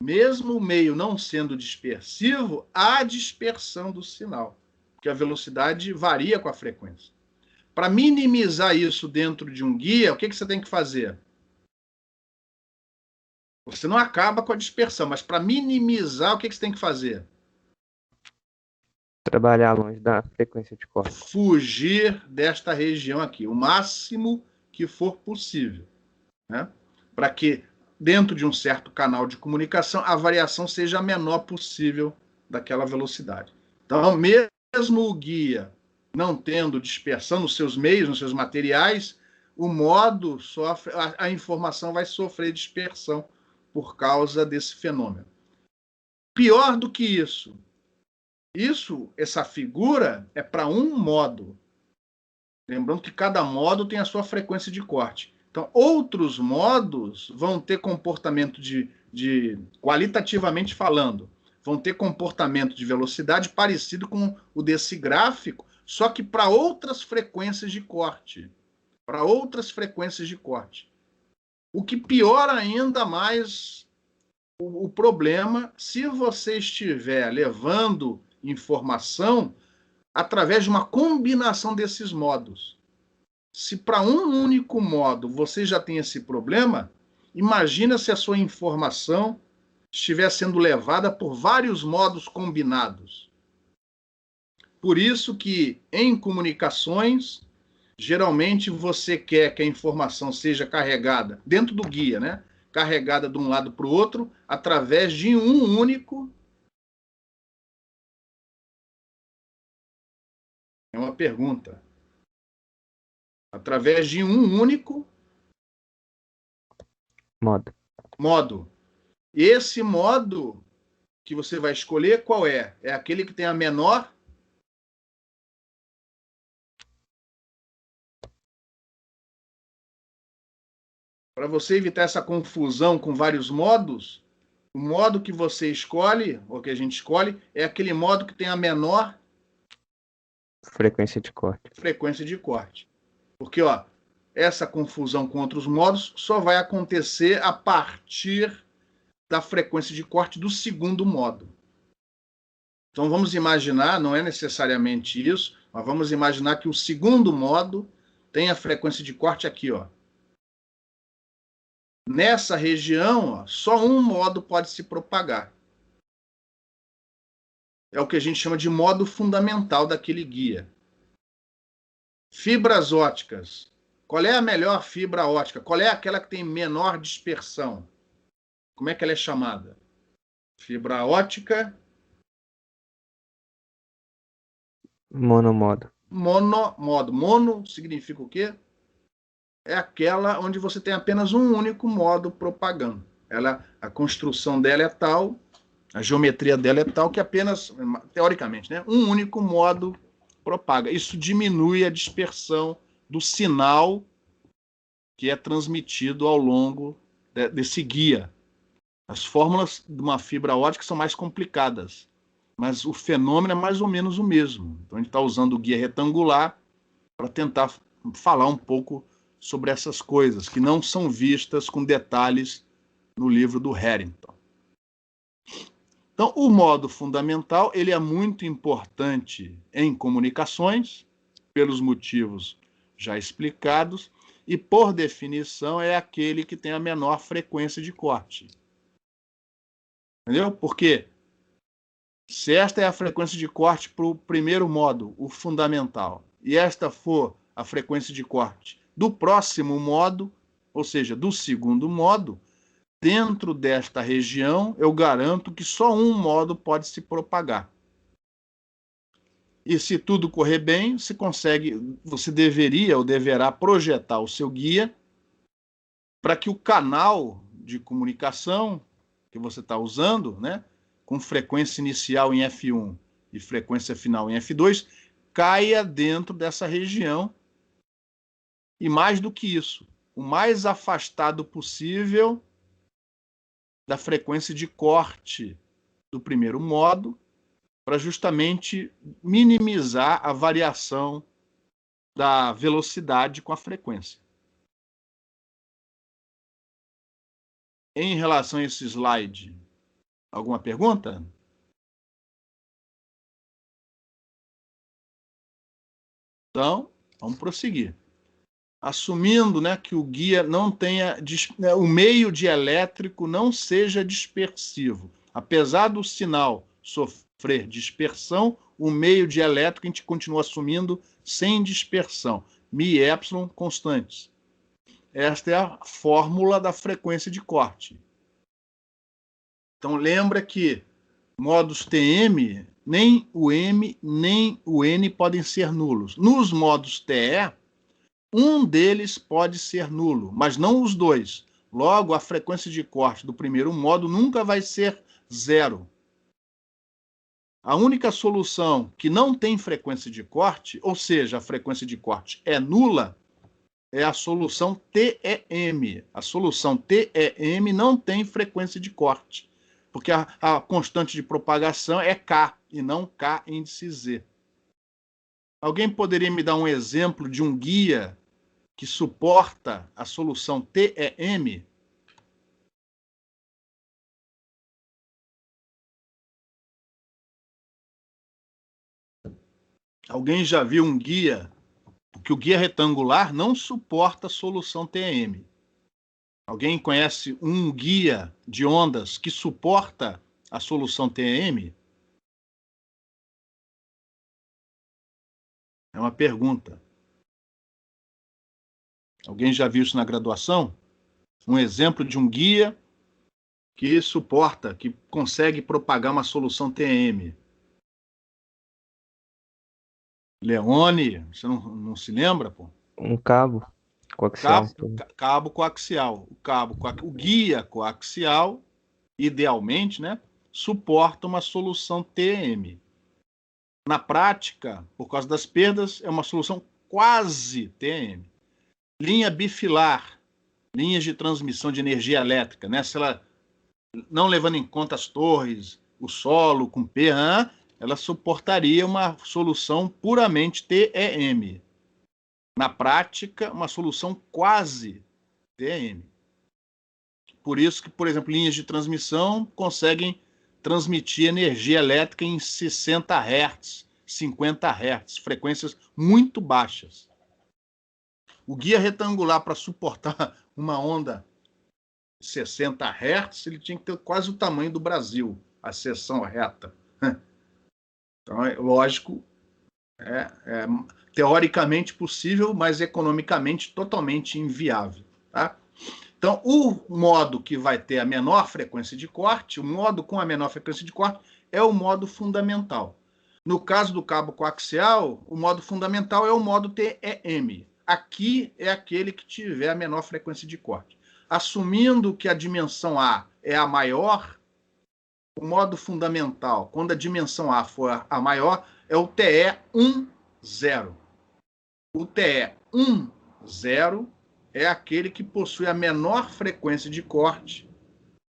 Mesmo o meio não sendo dispersivo, há dispersão do sinal, porque a velocidade varia com a frequência. Para minimizar isso dentro de um guia, o que você tem que fazer? Você não acaba com a dispersão, mas para minimizar, o que você tem que fazer? Trabalhar longe da frequência de corte. Fugir desta região aqui, o máximo que for possível. Né? Para que, dentro de um certo canal de comunicação, a variação seja a menor possível daquela velocidade. Então, mesmo o guia não tendo dispersão nos seus meios, nos seus materiais, o modo sofre, a informação vai sofrer dispersão por causa desse fenômeno. Pior do que isso, essa figura é para um modo. Lembrando que cada modo tem a sua frequência de corte. Então, outros modos vão ter comportamento qualitativamente falando, vão ter comportamento de velocidade parecido com o desse gráfico, só que para outras frequências de corte. Para outras frequências de corte. O que piora ainda mais o problema se você estiver levando informação através de uma combinação desses modos. Se para um único modo você já tem esse problema, imagina se a sua informação estiver sendo levada por vários modos combinados. Por isso que em comunicações, geralmente você quer que a informação seja carregada dentro do guia, né? Carregada de um lado para o outro, através de um único. É uma pergunta. Através de um único modo. Esse modo que você vai escolher, qual é? É aquele que tem a menor. Para você evitar essa confusão com vários modos, o modo que você escolhe, ou que a gente escolhe, é aquele modo que tem a menor frequência de corte. Porque, essa confusão com outros modos só vai acontecer a partir da frequência de corte do segundo modo. Então, vamos imaginar, não é necessariamente isso, mas vamos imaginar que o segundo modo tem a frequência de corte aqui, Nessa região, só um modo pode se propagar. É o que a gente chama de modo fundamental daquele guia. Fibras óticas. Qual é a melhor fibra ótica? Qual é aquela que tem menor dispersão? Como é que ela é chamada? Fibra ótica. Monomodo. Monomodo. Mono significa o quê? É aquela onde você tem apenas um único modo propagando. A construção dela é tal, a geometria dela é tal que apenas, teoricamente, né, um único modo propaga. Isso diminui a dispersão do sinal que é transmitido ao longo desse guia. As fórmulas de uma fibra ótica são mais complicadas, mas o fenômeno é mais ou menos o mesmo. Então, a gente está usando o guia retangular para tentar falar um pouco sobre essas coisas, que não são vistas com detalhes no livro do Harrington. Então, o modo fundamental ele é muito importante em comunicações, pelos motivos já explicados, e, por definição, é aquele que tem a menor frequência de corte. Entendeu? Porque se esta é a frequência de corte para o primeiro modo, o fundamental, e esta for a frequência de corte do próximo modo, ou seja, do segundo modo, dentro desta região, eu garanto que só um modo pode se propagar. E se tudo correr bem, você deveria ou deverá projetar o seu guia para que o canal de comunicação que você está usando, né, com frequência inicial em F1 e frequência final em F2, caia dentro dessa região. E mais do que isso, o mais afastado possível da frequência de corte do primeiro modo, para justamente minimizar a variação da velocidade com a frequência. Em relação a esse slide, alguma pergunta? Então, vamos prosseguir. Assumindo, né, que o guia não tenha, o meio dielétrico não seja dispersivo. Apesar do sinal sofrer dispersão, o meio dielétrico a gente continua assumindo sem dispersão. Mi e epsilon constantes. Esta é a fórmula da frequência de corte. Então, lembra que modos TM, nem o M nem o N podem ser nulos. Nos modos TE, um deles pode ser nulo, mas não os dois. Logo, a frequência de corte do primeiro modo nunca vai ser zero. A única solução que não tem frequência de corte, ou seja, a frequência de corte é nula, é a solução TEM. A solução TEM não tem frequência de corte, porque a constante de propagação é K, e não K índice Z. Alguém poderia me dar um exemplo de um guia que suporta a solução TEM? Alguém já viu um guia? Porque o guia retangular não suporta a solução TEM. Alguém conhece um guia de ondas que suporta a solução TEM? É uma pergunta. Alguém já viu isso na graduação? Um exemplo de um guia que suporta, que consegue propagar uma solução TEM. Leone, você não se lembra, pô? Um cabo coaxial. Cabo coaxial. O guia coaxial, idealmente, né, suporta uma solução TEM. Na prática, por causa das perdas, é uma solução quase TEM. Linha bifilar, linhas de transmissão de energia elétrica, né? Se ela, não levando em conta as torres, o solo com perda, ela suportaria uma solução puramente TEM. Na prática, uma solução quase TEM. Por isso que, por exemplo, linhas de transmissão conseguem transmitir energia elétrica em 60 Hz, 50 Hz, frequências muito baixas. O guia retangular, para suportar uma onda de 60 Hz, ele tinha que ter quase o tamanho do Brasil, a seção reta. Então, é lógico, é teoricamente possível, mas economicamente totalmente inviável. Tá? Então, o modo que vai ter a menor frequência de corte, o modo com a menor frequência de corte, é o modo fundamental. No caso do cabo coaxial, o modo fundamental é o modo TEM. Aqui é aquele que tiver a menor frequência de corte. Assumindo que a dimensão A é a maior, o modo fundamental, quando a dimensão A for a maior, é o TE10. O TE 10 é aquele que possui a menor frequência de corte,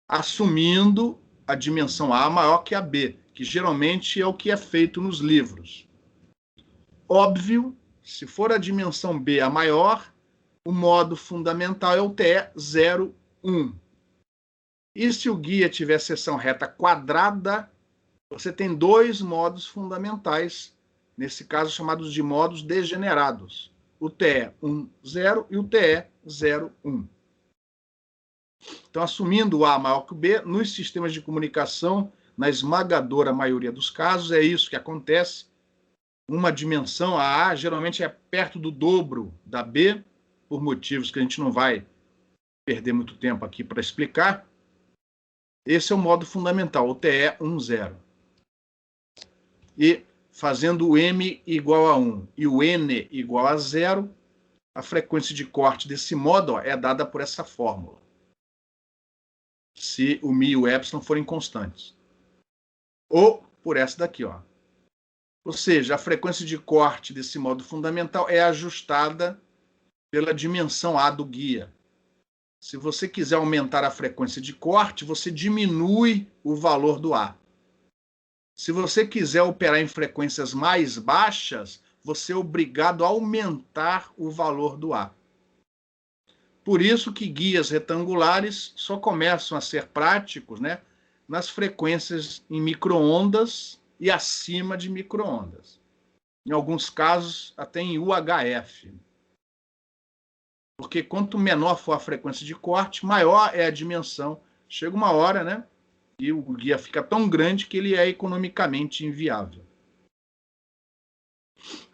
assumindo a dimensão A maior que a B, que geralmente é o que é feito nos livros. Óbvio, se for a dimensão B a maior, o modo fundamental é o TE 01. E se o guia tiver seção reta quadrada, você tem dois modos fundamentais, nesse caso chamados de modos degenerados, o TE 10 e o TE 01. Então, assumindo o A maior que o B, nos sistemas de comunicação, na esmagadora maioria dos casos, é isso que acontece. Uma dimensão, a A, geralmente é perto do dobro da B, por motivos que a gente não vai perder muito tempo aqui para explicar. Esse é o modo fundamental, o TE 10. E fazendo o M igual a 1 e o N igual a 0, a frequência de corte desse modo é dada por essa fórmula, se o mi e o epsilon forem constantes. Ou por essa daqui, ó. Ou seja, a frequência de corte desse modo fundamental é ajustada pela dimensão A do guia. Se você quiser aumentar a frequência de corte, você diminui o valor do A. Se você quiser operar em frequências mais baixas, você é obrigado a aumentar o valor do A. Por isso que guias retangulares só começam a ser práticos, né, nas frequências em micro-ondas e acima de micro-ondas. Em alguns casos, até em UHF. Porque quanto menor for a frequência de corte, maior é a dimensão. Chega uma hora, né, e o guia fica tão grande que ele é economicamente inviável.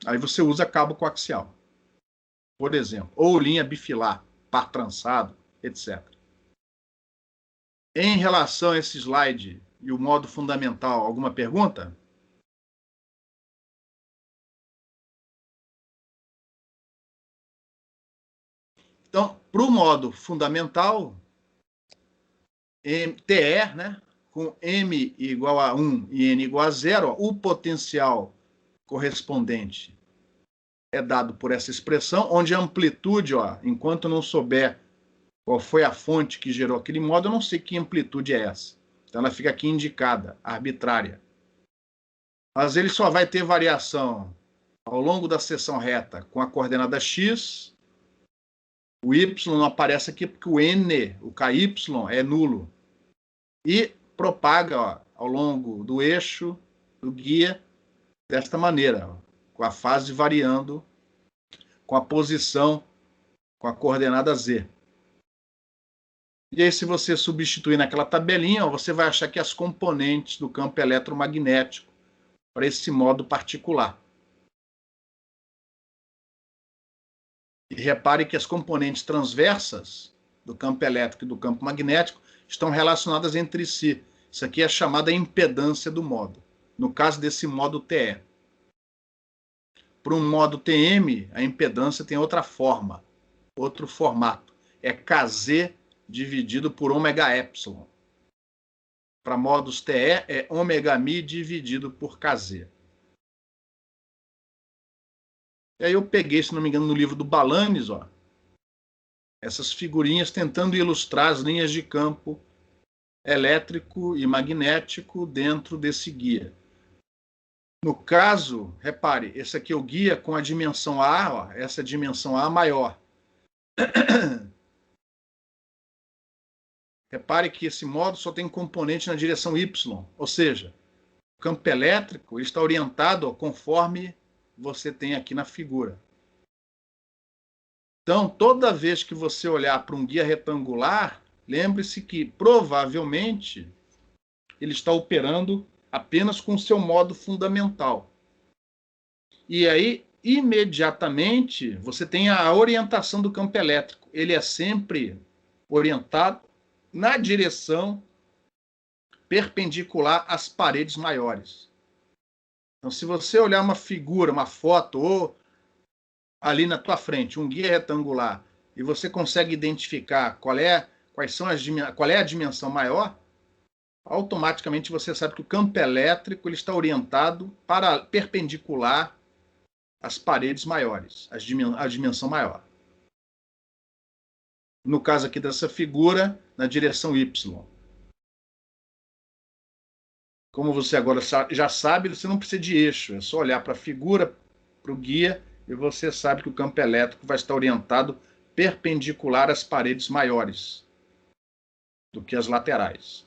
Aí você usa cabo coaxial, por exemplo, ou linha bifilar, par trançado, etc. Em relação a esse slide e o modo fundamental, alguma pergunta? Então, para o modo fundamental, TE, né, com M igual a 1 e N igual a 0, ó, o potencial correspondente é dado por essa expressão, onde a amplitude, ó, enquanto eu não souber qual foi a fonte que gerou aquele modo, eu não sei que amplitude é essa. Então ela fica aqui indicada, arbitrária. Mas ele só vai ter variação ao longo da seção reta com a coordenada x. O y não aparece aqui porque o n, o ky, é nulo. E propaga, ó, ao longo do eixo do guia desta maneira, ó, com a fase variando com a posição, com a coordenada z. E aí, se você substituir naquela tabelinha, ó, você vai achar que as componentes do campo eletromagnético para esse modo particular. E repare que as componentes transversas do campo elétrico e do campo magnético estão relacionadas entre si. Isso aqui é chamada impedância do modo. No caso desse modo TE. Para um modo TM, a impedância tem outra forma, outro formato. É Kz dividido por ômega epsilon. Para modos TE, é ômega mi dividido por Kz. E aí eu peguei, se não me engano, no livro do Balanes, ó, essas figurinhas tentando ilustrar as linhas de campo elétrico e magnético dentro desse guia. No caso, repare, esse aqui é o guia com a dimensão A, ó, essa dimensão A maior. Repare que esse modo só tem componente na direção Y, ou seja, o campo elétrico está orientado, ó, conforme você tem aqui na figura. Então, toda vez que você olhar para um guia retangular, lembre-se que, provavelmente, ele está operando apenas com o seu modo fundamental. E aí, imediatamente, você tem a orientação do campo elétrico. Ele é sempre orientado na direção perpendicular às paredes maiores. Então, se você olhar uma figura, uma foto, ou ali na tua frente, um guia retangular, e você consegue identificar qual é a dimensão maior, automaticamente você sabe que o campo elétrico ele está orientado para perpendicular as paredes maiores, a dimensão maior. No caso aqui dessa figura, na direção Y. Como você agora já sabe, você não precisa de eixo, é só olhar para a figura, para o guia, e você sabe que o campo elétrico vai estar orientado perpendicular às paredes maiores do que as laterais.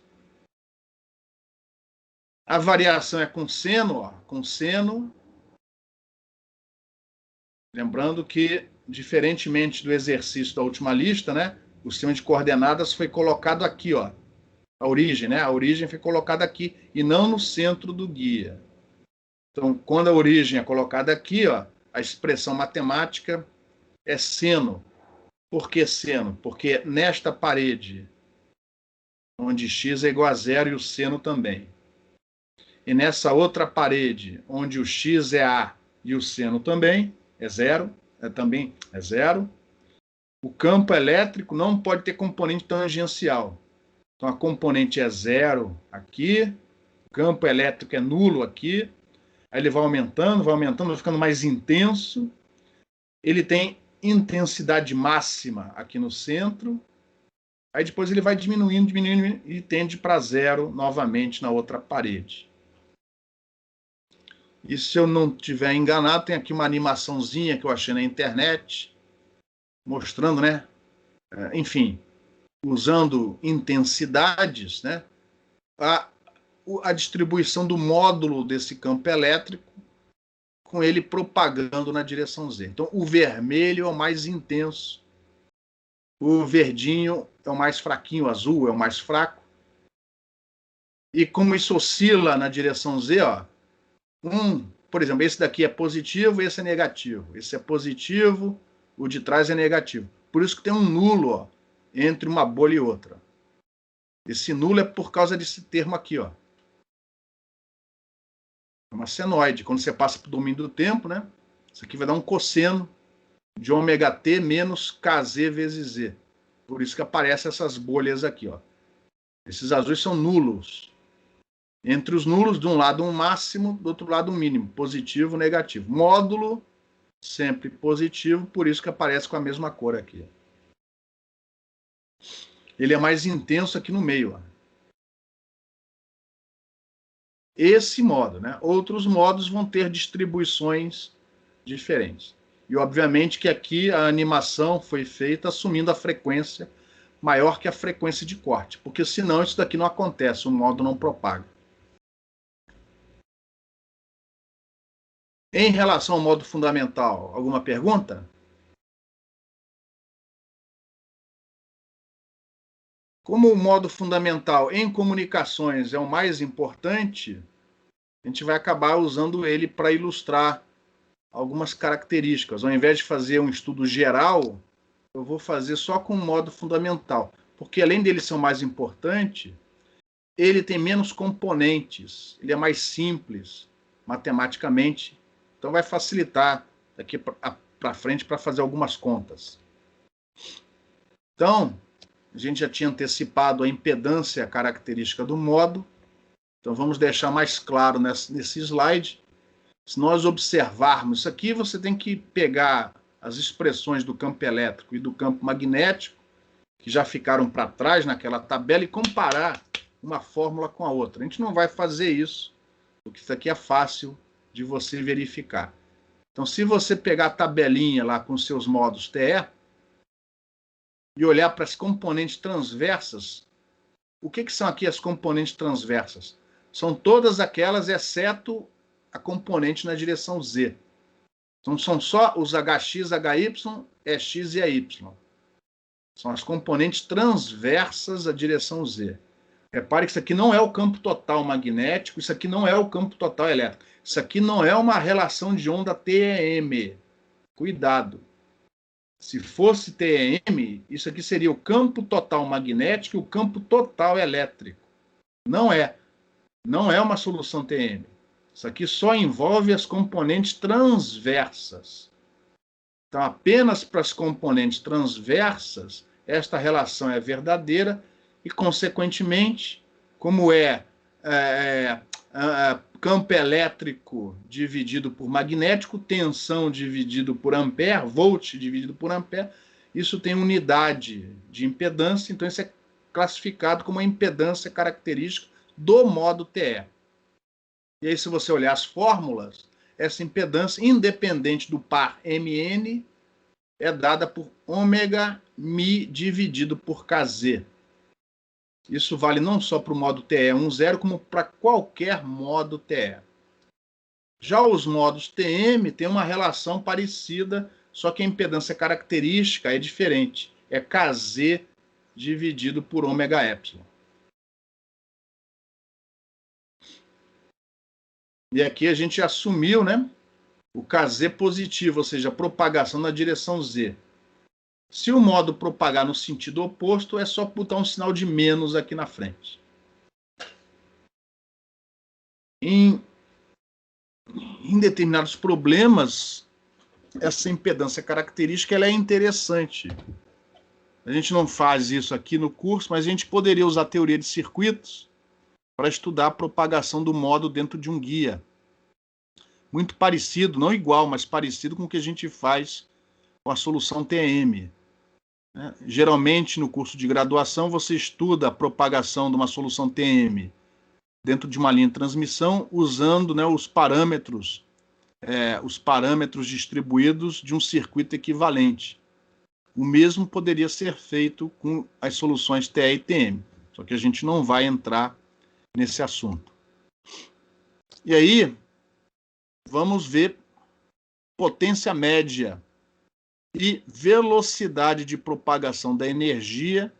A variação é com seno, ó, com seno. Lembrando que, diferentemente do exercício da última lista, né, o sistema de coordenadas foi colocado aqui, ó, a origem, né? A origem foi colocada aqui e não no centro do guia. Então, quando a origem é colocada aqui, ó, a expressão matemática é seno. Por que seno? Porque nesta parede, onde x é igual a zero e o seno também, e nessa outra parede, onde o x é a e o seno também é zero, também é zero, o campo elétrico não pode ter componente tangencial. Então, a componente é zero aqui, o campo elétrico é nulo aqui, aí ele vai aumentando, vai ficando mais intenso, ele tem intensidade máxima aqui no centro, aí depois ele vai diminuindo e tende para zero novamente na outra parede. E se eu não estiver enganado, tem aqui uma animaçãozinha que eu achei na internet, mostrando, né? Enfim, usando intensidades, né? A distribuição do módulo desse campo elétrico, com ele propagando na direção Z. Então, o vermelho é o mais intenso, o verdinho é o mais fraquinho, o azul é o mais fraco. E como isso oscila na direção Z, ó, por exemplo, esse daqui é positivo, esse é negativo. Esse é positivo, o de trás é negativo. Por isso que tem um nulo, ó, entre uma bolha e outra. Esse nulo é por causa desse termo aqui, ó. É uma senoide. Quando você passa para o domínio do tempo, né? Isso aqui vai dar um cosseno de ômega t menos kz vezes z. Por isso que aparecem essas bolhas aqui, ó. Esses azuis são nulos. Entre os nulos, de um lado um máximo, do outro lado um mínimo. Positivo, negativo. Módulo, sempre positivo, por isso que aparece com a mesma cor aqui. Ele é mais intenso aqui no meio, ó. Esse modo, né? Outros modos vão ter distribuições diferentes. E, obviamente, que aqui a animação foi feita assumindo a frequência maior que a frequência de corte, porque senão isso daqui não acontece, o modo não propaga. Em relação ao modo fundamental, alguma pergunta? Como o modo fundamental em comunicações é o mais importante, a gente vai acabar usando ele para ilustrar algumas características. Ao invés de fazer um estudo geral, eu vou fazer só com o modo fundamental, porque além dele ser o mais importante, ele tem menos componentes, ele é mais simples matematicamente, então vai facilitar daqui para frente para fazer algumas contas. Então, a gente já tinha antecipado a impedância característica do modo, então vamos deixar mais claro nesse slide. Se nós observarmos isso aqui, você tem que pegar as expressões do campo elétrico e do campo magnético, que já ficaram para trás naquela tabela, e comparar uma fórmula com a outra. A gente não vai fazer isso, porque isso aqui é fácil de você verificar. Então, se você pegar a tabelinha lá com seus modos TE e olhar para as componentes transversas, o que são aqui as componentes transversas? São todas aquelas, exceto a componente na direção Z. Então, são só os HX, HY, EX e AY. São as componentes transversas à direção Z. Repare que isso aqui não é o campo total magnético, isso aqui não é o campo total elétrico. Isso aqui não é uma relação de onda TEM. Cuidado. Se fosse TEM, isso aqui seria o campo total magnético e o campo total elétrico. Não é. Não é uma solução TEM. Isso aqui só envolve as componentes transversas. Então, apenas para as componentes transversas, esta relação é verdadeira e, consequentemente, como campo elétrico dividido por magnético, tensão dividido por ampere, volt dividido por ampere, isso tem unidade de impedância, então isso é classificado como uma impedância característica do modo TE. E aí, se você olhar as fórmulas, essa impedância, independente do par Mn, é dada por ômega mi dividido por Kz. Isso vale não só para o modo TE10, como para qualquer modo TE. Já os modos TM têm uma relação parecida, só que a impedância característica é diferente. É Kz dividido por ômega epsilon. E aqui a gente assumiu, né, o Kz positivo, ou seja, a propagação na direção Z. Se o modo propagar no sentido oposto, é só botar um sinal de menos aqui na frente. Em determinados problemas, essa impedância característica ela é interessante. A gente não faz isso aqui no curso, mas a gente poderia usar a teoria de circuitos para estudar a propagação do modo dentro de um guia. Muito parecido, não igual, mas parecido com o que a gente faz com a solução TM. Geralmente, no curso de graduação, você estuda a propagação de uma solução TM dentro de uma linha de transmissão, usando, né, os parâmetros distribuídos de um circuito equivalente. O mesmo poderia ser feito com as soluções TE e TM, só que a gente não vai entrar nesse assunto. E aí, vamos ver potência média e velocidade de propagação da energia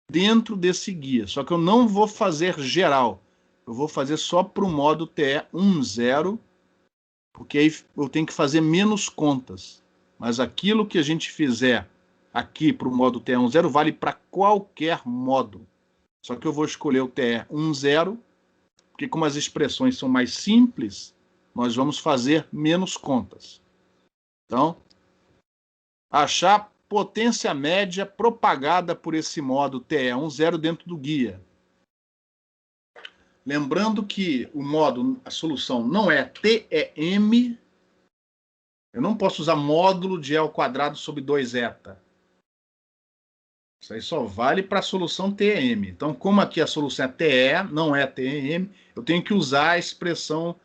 dentro desse guia. Só que eu não vou fazer geral. Eu vou fazer só para o modo TE10, porque aí eu tenho que fazer menos contas. Mas aquilo que a gente fizer aqui para o modo TE10 vale para qualquer modo. Só que eu vou escolher o TE10, porque como as expressões são mais simples, nós vamos fazer menos contas. Então, achar potência média propagada por esse modo TE10 dentro do guia. Lembrando que o modo, a solução não é TEM, eu não posso usar módulo de E ao quadrado sobre 2eta. Isso aí só vale para a solução TEM. Então, como aqui a solução é TE, não é TEM, eu tenho que usar a expressão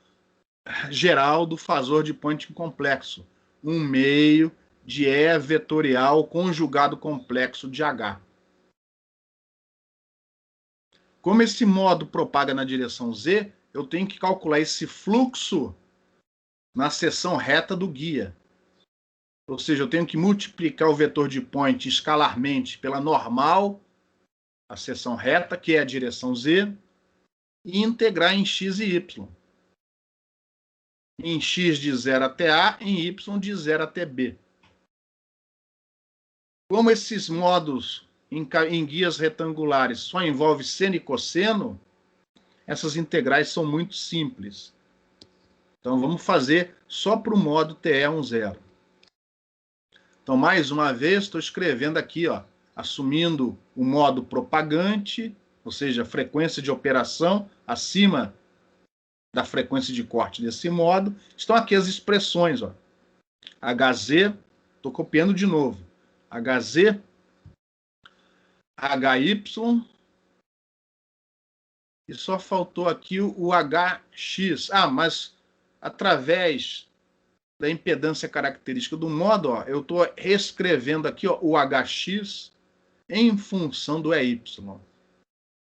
geral do fasor de Poynting complexo. 1/2 de E vetorial conjugado complexo de H. Como esse modo propaga na direção Z, eu tenho que calcular esse fluxo na seção reta do guia. Ou seja, eu tenho que multiplicar o vetor de Poynting escalarmente pela normal, a seção reta, que é a direção Z, e integrar em x e y. Em x de 0 até A, em y de 0 até B. Como esses modos em guias retangulares só envolvem seno e cosseno, essas integrais são muito simples. Então, vamos fazer só para o modo TE10. Então, mais uma vez, estou escrevendo aqui, ó, assumindo o modo propagante, ou seja, frequência de operação acima da frequência de corte desse modo. Estão aqui as expressões, ó. Hz, estou copiando de novo. Hz, HY, e só faltou aqui o HX. Mas através da impedância característica do modo, ó, eu estou reescrevendo aqui, ó, o HX em função do EY.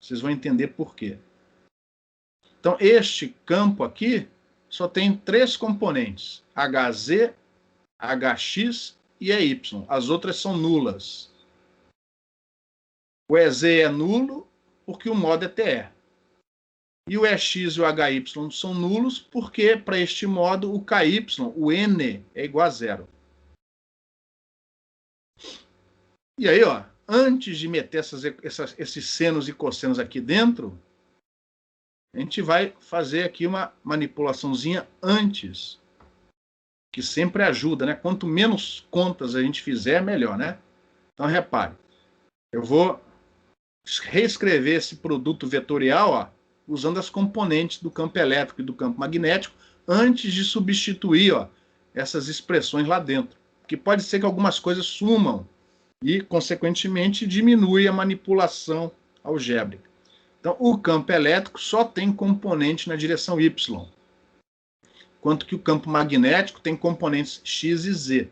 Vocês vão entender por quê. Então, este campo aqui só tem 3 componentes: Hz, Hx e EY. As outras são nulas. O EZ é nulo porque o modo é TE. E o EX e o HY são nulos porque, para este modo, o KY, o N, é igual a 0. E aí, ó, antes de meter esses senos e cossenos aqui dentro, a gente vai fazer aqui uma manipulaçãozinha antes, que sempre ajuda, né? Quanto menos contas a gente fizer, melhor, né? Então, repare, eu vou reescrever esse produto vetorial, ó, usando as componentes do campo elétrico e do campo magnético, antes de substituir, ó, essas expressões lá dentro. Porque pode ser que algumas coisas sumam e, consequentemente, diminui a manipulação algébrica. Então, o campo elétrico só tem componente na direção Y, enquanto que o campo magnético tem componentes X e Z.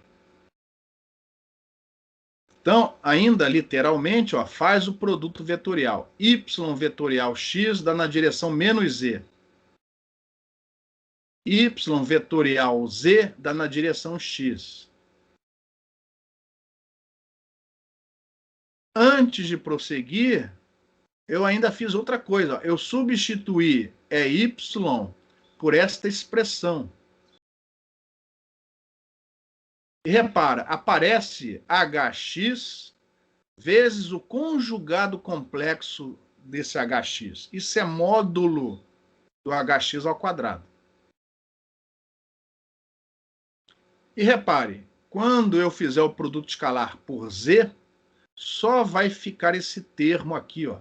Então, ainda literalmente, ó, faz o produto vetorial. Y vetorial X dá na direção menos Z. Y vetorial Z dá na direção X. Antes de prosseguir, eu ainda fiz outra coisa. Ó. Eu substituí Y por esta expressão. E repara, aparece HX vezes o conjugado complexo desse HX. Isso é módulo do HX ao quadrado. E repare, quando eu fizer o produto escalar por Z, só vai ficar esse termo aqui, ó.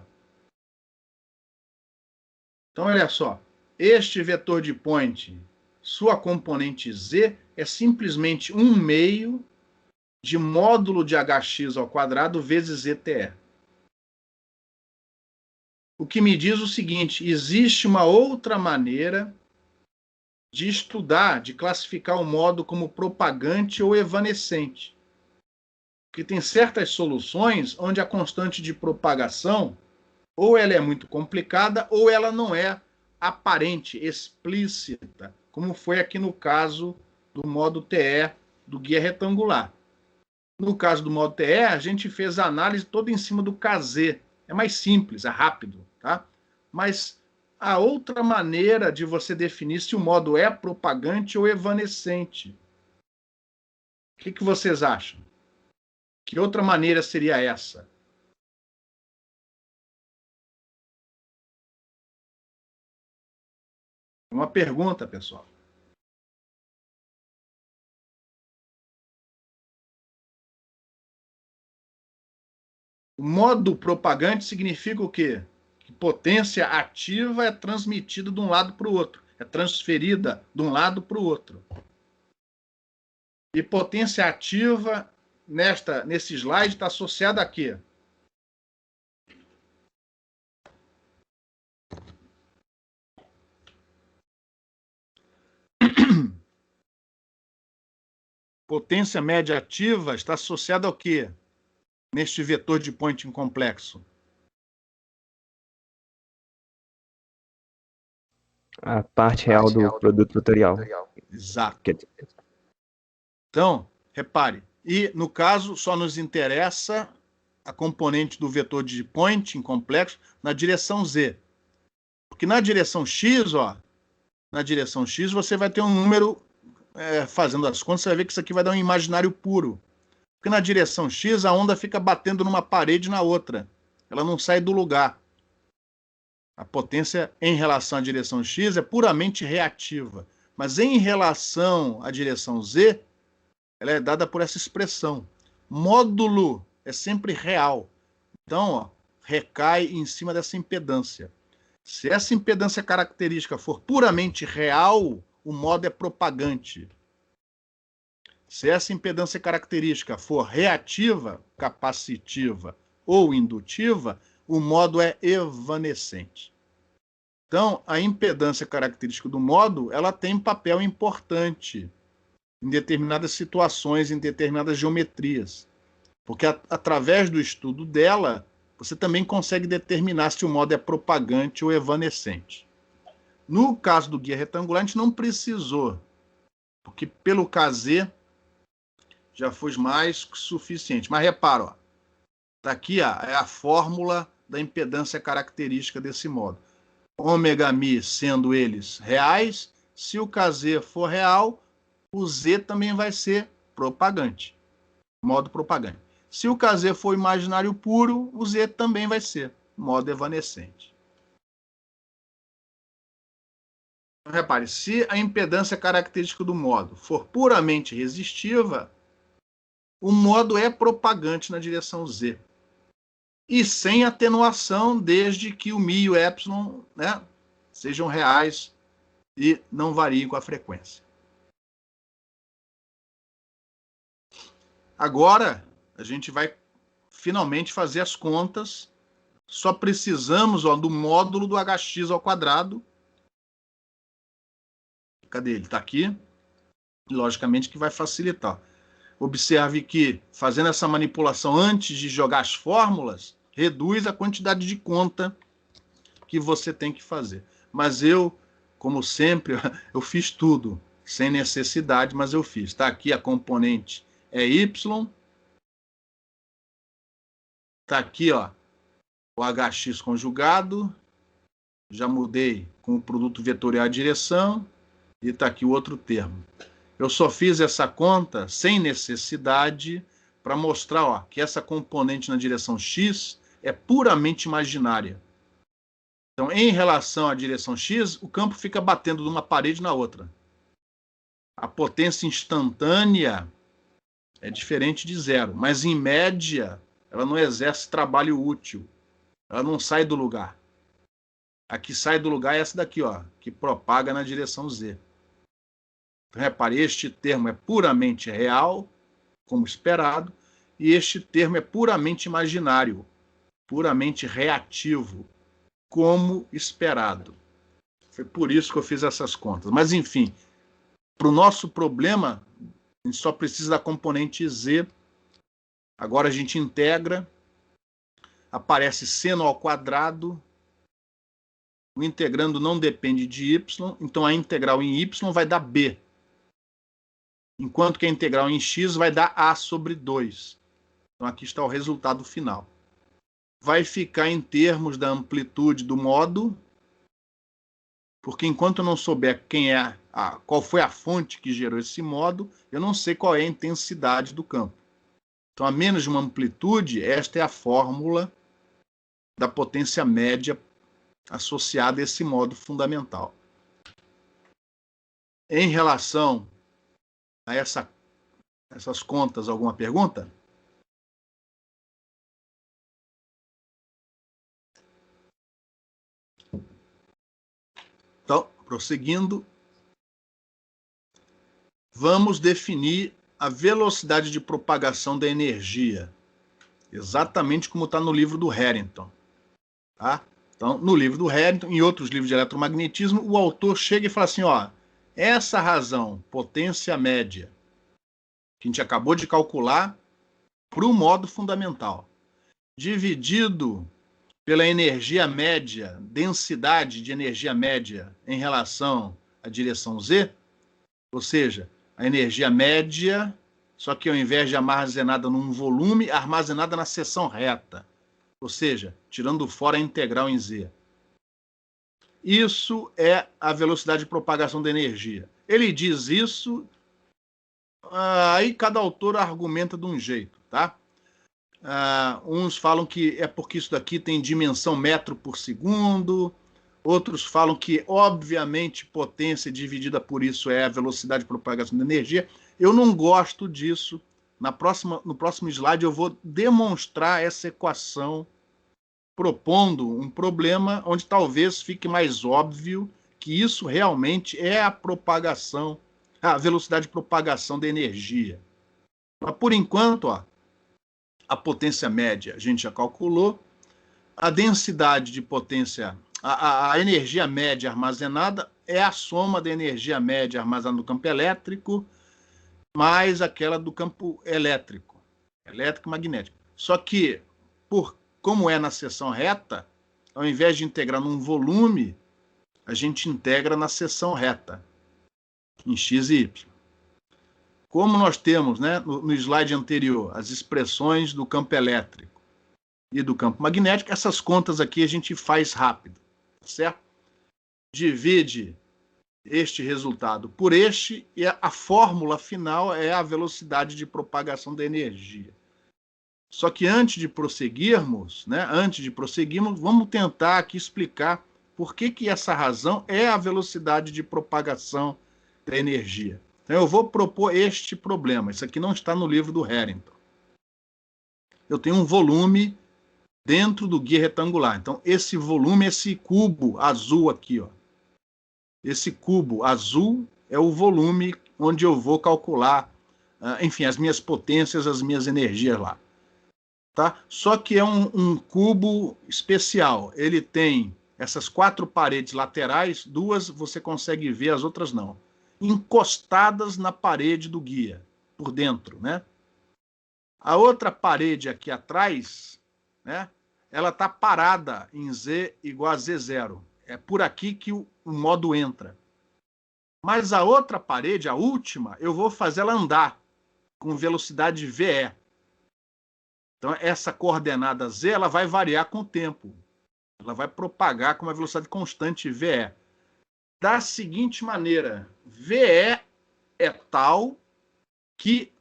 Então, olha só, este vetor de point, sua componente Z, é simplesmente 1/2 de módulo de HX ao quadrado vezes ZTE. O que me diz o seguinte, existe uma outra maneira de estudar, de classificar o modo como propagante ou evanescente. Porque tem certas soluções onde a constante de propagação, ou ela é muito complicada, ou ela não é aparente, explícita, como foi aqui no caso do modo TE do guia retangular. No caso do modo TE, a gente fez a análise toda em cima do KZ. É mais simples, é rápido, tá? Mas há outra maneira de você definir se o modo é propagante ou evanescente. O que vocês acham? Que outra maneira seria essa? Uma pergunta, pessoal. O modo propagante significa o quê? Que potência ativa é transmitida de um lado para o outro, é transferida de um lado para o outro. E potência ativa, nesse slide, está associada a quê? Potência média ativa está associada ao quê? Neste vetor de Poynting complexo. A parte real do produto vetorial. Exato. Então, repare, e no caso só nos interessa a componente do vetor de Poynting complexo na direção Z. Porque na direção X, ó, na direção X você vai ter um número, fazendo as contas, você vai ver que isso aqui vai dar um imaginário puro. Porque na direção X a onda fica batendo numa parede e na outra. Ela não sai do lugar. A potência em relação à direção X é puramente reativa. Mas em relação à direção Z, ela é dada por essa expressão. Módulo é sempre real. Então, ó, recai em cima dessa impedância. Se essa impedância característica for puramente real, o modo é propagante. Se essa impedância característica for reativa, capacitiva ou indutiva, o modo é evanescente. Então, a impedância característica do modo, ela tem papel importante em determinadas situações, em determinadas geometrias. Porque através do estudo dela, você também consegue determinar se o modo é propagante ou evanescente. No caso do guia retangular, a gente não precisou, porque pelo KZ já foi mais que suficiente. Mas repara, ó, tá aqui ó, é a fórmula da impedância característica desse modo. Ômega mi sendo eles reais, se o KZ for real, o Z também vai ser propagante, modo propagante. Se o KZ for imaginário puro, o Z também vai ser modo evanescente. Repare, se a impedância característica do modo for puramente resistiva, o modo é propagante na direção Z. E sem atenuação, desde que o mi e o epsilon, né, sejam reais e não variem com a frequência. Agora, a gente vai finalmente fazer as contas. Só precisamos do módulo do hx ao quadrado. Cadê ele? Está aqui. Logicamente que vai facilitar. Observe que, fazendo essa manipulação antes de jogar as fórmulas, reduz a quantidade de conta que você tem que fazer. Mas eu, como sempre, eu fiz tudo sem necessidade, mas eu fiz. Está aqui a componente é y. Está aqui, ó, o hx conjugado. Já mudei com o produto vetorial à direção. E está aqui o outro termo. Eu só fiz essa conta sem necessidade para mostrar, ó, que essa componente na direção x é puramente imaginária. Então, em relação à direção x, o campo fica batendo de uma parede na outra. A potência instantânea é diferente de zero, mas em média ela não exerce trabalho útil. Ela não sai do lugar. A que sai do lugar é essa daqui, ó, que propaga na direção z. Então, repare, este termo é puramente real, como esperado, e este termo é puramente imaginário, puramente reativo, como esperado. Foi por isso que eu fiz essas contas. Mas, enfim, para o nosso problema, a gente só precisa da componente z. Agora a gente integra, aparece seno ao quadrado. O integrando não depende de y, então a integral em y vai dar b. Enquanto que a integral em x vai dar a sobre 2. Então aqui está o resultado final. Vai ficar em termos da amplitude do modo, porque enquanto eu não souber qual foi a fonte que gerou esse modo, eu não sei qual é a intensidade do campo. Então, a menos de uma amplitude, esta é a fórmula da potência média associada a esse modo fundamental. Em relação a essas contas, alguma pergunta? Então, prosseguindo, vamos definir a velocidade de propagação da energia, exatamente como está no livro do Harrington. Tá? Então, no livro do Harrington, em outros livros de eletromagnetismo, o autor chega e fala assim, ó, essa razão, potência média, que a gente acabou de calcular, para o modo fundamental, dividido pela energia média, densidade de energia média em relação à direção z, ou seja, a energia média, só que ao invés de armazenada num volume, armazenada na seção reta, ou seja, tirando fora a integral em z. Isso é a velocidade de propagação da energia. Ele diz isso, aí cada autor argumenta de um jeito, tá? Uns falam que é porque isso daqui tem dimensão metro por segundo, outros falam que, obviamente, potência dividida por isso é a velocidade de propagação da energia. Eu não gosto disso. No próximo slide eu vou demonstrar essa equação propondo um problema onde talvez fique mais óbvio que isso realmente é a propagação, a velocidade de propagação da energia. Mas, por enquanto, ó, a potência média a gente já calculou, a densidade de potência, a energia média armazenada é a soma da energia média armazenada no campo elétrico mais aquela do campo elétrico e magnético. Só que, como é na seção reta, ao invés de integrar num volume, a gente integra na seção reta, em x e y. Como nós temos, né, no slide anterior, as expressões do campo elétrico e do campo magnético, essas contas aqui a gente faz rápido, certo? Divide este resultado por este e a fórmula final é a velocidade de propagação da energia. Só que antes de prosseguirmos, vamos tentar aqui explicar por que essa razão é a velocidade de propagação da energia. Então, eu vou propor este problema. Isso aqui não está no livro do Harrington. Eu tenho um volume dentro do guia retangular. Então, esse volume, esse cubo azul aqui, ó, Esse cubo azul é o volume onde eu vou calcular, enfim, as minhas potências, as minhas energias lá. Tá? Só que é um cubo especial. Ele tem essas 4 paredes laterais, 2 você consegue ver, as outras não, encostadas na parede do guia, por dentro, né? A outra parede aqui atrás, né, ela está parada em Z igual a Z0. É por aqui que o modo entra. Mas a outra parede, a última, eu vou fazer ela andar com velocidade VE. Então, essa coordenada Z ela vai variar com o tempo. Ela vai propagar com uma velocidade constante VE. Da seguinte maneira, VE é tal que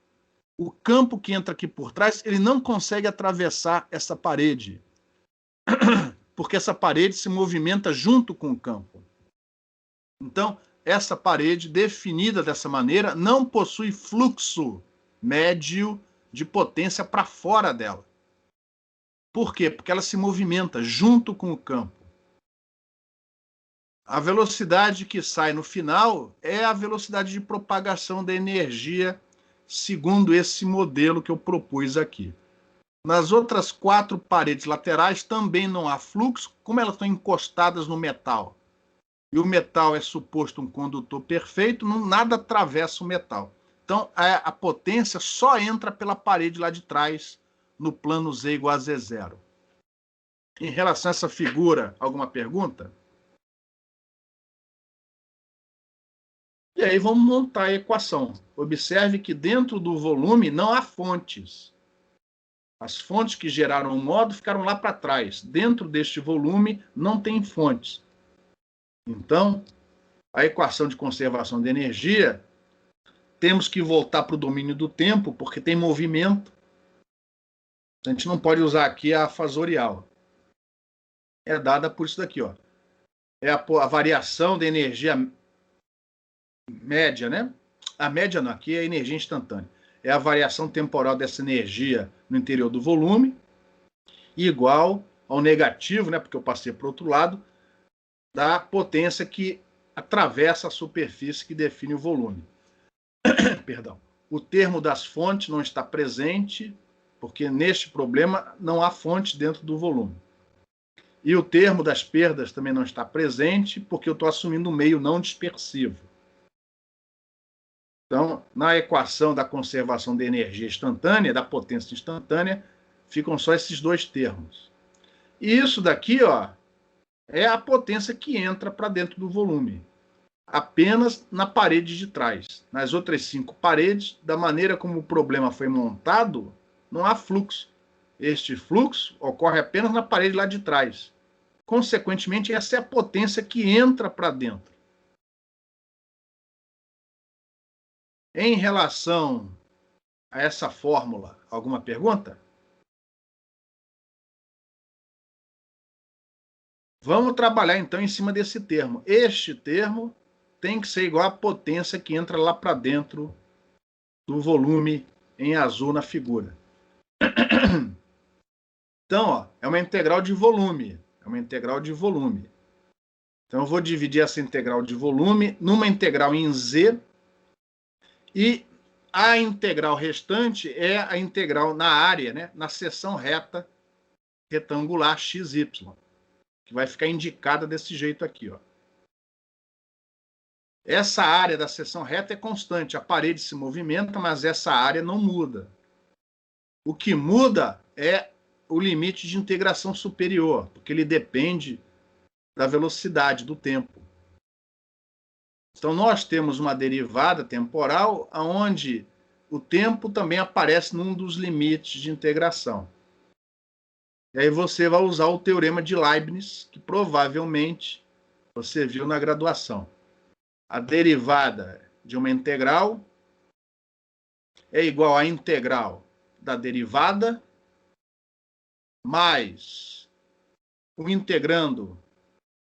o campo que entra aqui por trás, ele não consegue atravessar essa parede, porque essa parede se movimenta junto com o campo. Então, essa parede, definida dessa maneira, não possui fluxo médio de potência para fora dela. Por quê? Porque ela se movimenta junto com o campo. A velocidade que sai no final é a velocidade de propagação da energia segundo esse modelo que eu propus aqui. Nas outras 4 paredes laterais também não há fluxo, como elas estão encostadas no metal. E o metal é suposto um condutor perfeito, nada atravessa o metal. Então, a potência só entra pela parede lá de trás, no plano Z igual a Z0. Em relação a essa figura, alguma pergunta? E aí vamos montar a equação. Observe que dentro do volume não há fontes. As fontes que geraram o modo ficaram lá para trás. Dentro deste volume não tem fontes. Então, a equação de conservação de energia, temos que voltar para o domínio do tempo, porque tem movimento. A gente não pode usar aqui a fasorial. É dada por isso daqui, ó. É a variação da energia média, né? A média não, aqui é a energia instantânea. É a variação temporal dessa energia no interior do volume, igual ao negativo, né? Porque eu passei para o outro lado, da potência que atravessa a superfície que define o volume. Perdão. O termo das fontes não está presente, porque neste problema não há fonte dentro do volume. E o termo das perdas também não está presente, porque eu estou assumindo um meio não dispersivo. Então, na equação da conservação de energia instantânea, da potência instantânea, ficam só esses 2 termos. E isso daqui, ó, é a potência que entra para dentro do volume, apenas na parede de trás. Nas outras 5 paredes, da maneira como o problema foi montado, não há fluxo. Este fluxo ocorre apenas na parede lá de trás. Consequentemente, essa é a potência que entra para dentro. Em relação a essa fórmula, alguma pergunta? Vamos trabalhar então em cima desse termo. Este termo tem que ser igual à potência que entra lá para dentro do volume em azul na figura. Então, ó, é uma integral de volume. É uma integral de volume. Então, eu vou dividir essa integral de volume numa integral em Z. E a integral restante é a integral na área, né, na seção reta retangular XY, que vai ficar indicada desse jeito aqui, ó. Essa área da seção reta é constante, a parede se movimenta, mas essa área não muda. O que muda é o limite de integração superior, porque ele depende da velocidade do tempo. Então, nós temos uma derivada temporal onde o tempo também aparece num dos limites de integração. E aí você vai usar o teorema de Leibniz, que provavelmente você viu na graduação. A derivada de uma integral é igual à integral da derivada mais o integrando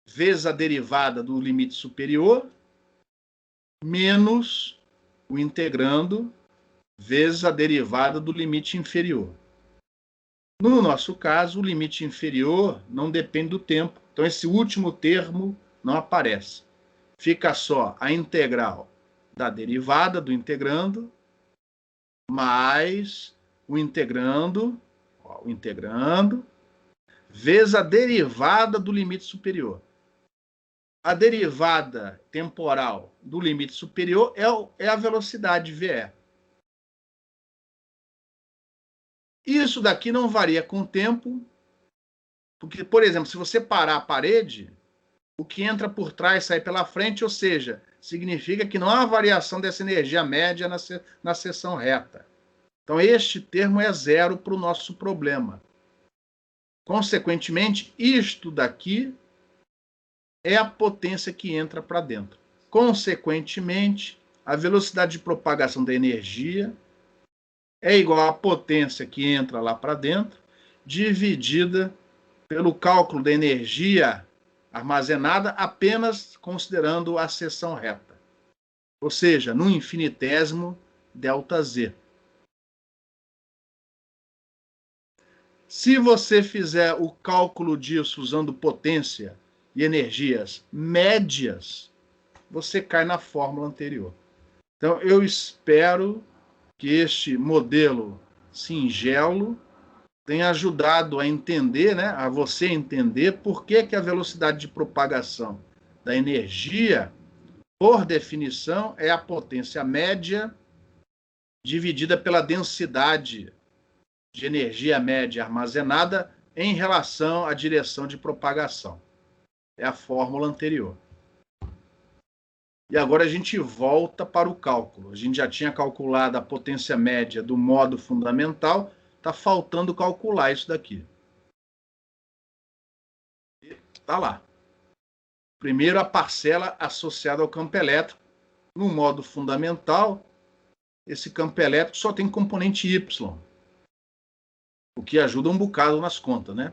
vezes a derivada do limite superior menos o integrando vezes a derivada do limite inferior. No nosso caso, o limite inferior não depende do tempo. Então, esse último termo não aparece. fica só a integral da derivada do integrando, mais o integrando, vezes a derivada do limite superior. A derivada temporal do limite superior é a velocidade VE. Isso daqui não varia com o tempo, porque, por exemplo, se você parar a parede, o que entra por trás sai pela frente, ou seja, significa que não há variação dessa energia média na seção reta. Então, este termo é zero para o nosso problema. Consequentemente, isto daqui é a potência que entra para dentro. Consequentemente, a velocidade de propagação da energia é igual à potência que entra lá para dentro, dividida pelo cálculo da energia armazenada apenas considerando a seção reta. Ou seja, no infinitésimo ΔZ. Se você fizer o cálculo disso usando potência e energias médias, você cai na fórmula anterior. Então, eu espero que este modelo singelo tenha ajudado a entender, né, a você entender por que a velocidade de propagação da energia, por definição, é a potência média dividida pela densidade de energia média armazenada em relação à direção de propagação. É a fórmula anterior. E agora a gente volta para o cálculo. A gente já tinha calculado a potência média do modo fundamental, está faltando calcular isso daqui. Está lá. Primeiro, a parcela associada ao campo elétrico. No modo fundamental, esse campo elétrico só tem componente Y, o que ajuda um bocado nas contas, né?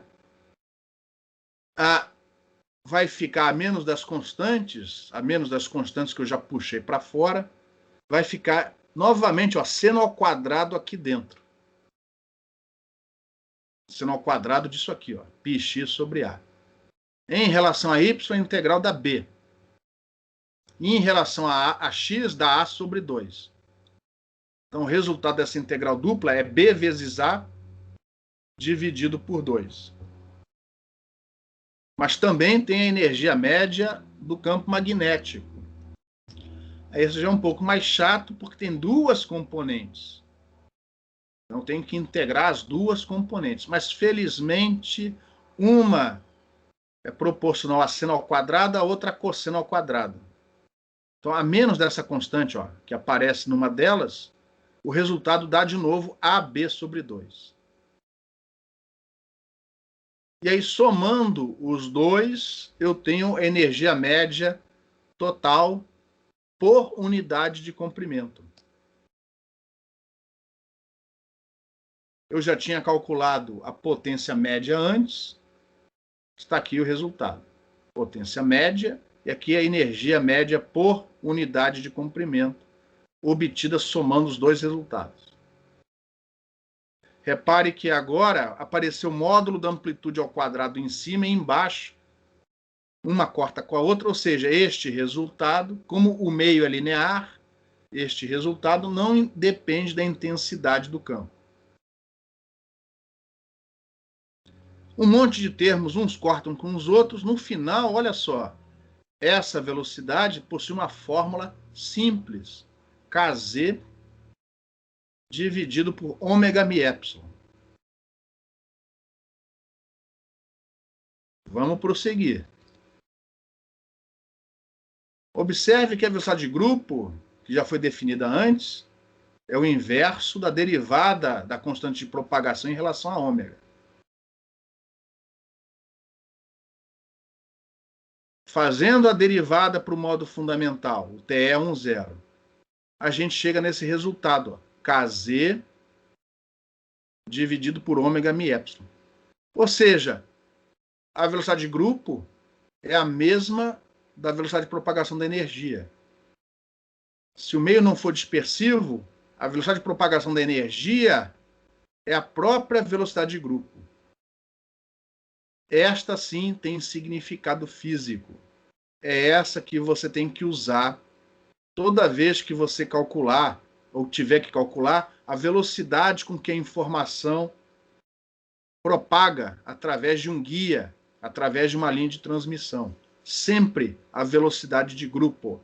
Vai ficar a menos das constantes que eu já puxei para fora, vai ficar novamente, ó, seno ao quadrado aqui dentro. Seno ao quadrado disso aqui, ó, πx sobre A. Em relação a y, a integral da B. E em relação a x, dá A sobre 2. Então, o resultado dessa integral dupla é B vezes A dividido por 2. Mas também tem a energia média do campo magnético. Esse já é um pouco mais chato, porque tem duas componentes. Então, tem que integrar as duas componentes. Mas, felizmente, uma é proporcional a seno ao quadrado, a outra a cosseno ao quadrado. Então, a menos dessa constante, ó, que aparece numa delas, o resultado dá de novo AB sobre 2. E aí, somando os dois, eu tenho a energia média total por unidade de comprimento. Eu já tinha calculado a potência média antes. Está aqui o resultado. Potência média, e aqui a energia média por unidade de comprimento, obtida somando os dois resultados. Repare que agora apareceu o módulo da amplitude ao quadrado em cima e embaixo, uma corta com a outra, ou seja, este resultado, como o meio é linear, este resultado não depende da intensidade do campo. Um monte de termos, uns cortam com os outros, no final, olha só, essa velocidade possui uma fórmula simples, Kz dividido por ômega-μ. Vamos prosseguir. Observe que a velocidade de grupo, que já foi definida antes, é o inverso da derivada da constante de propagação em relação a ômega. Fazendo a derivada para o modo fundamental, o TE é 1,0, a gente chega nesse resultado, ó, Kz dividido por ômega-μ. Ou seja, a velocidade de grupo é a mesma da velocidade de propagação da energia. Se o meio não for dispersivo, a velocidade de propagação da energia é a própria velocidade de grupo. Esta, sim, tem significado físico. é essa que você tem que usar toda vez que você calcular, ou tiver que calcular, a velocidade com que a informação propaga através de um guia, através de uma linha de transmissão. Sempre a velocidade de grupo.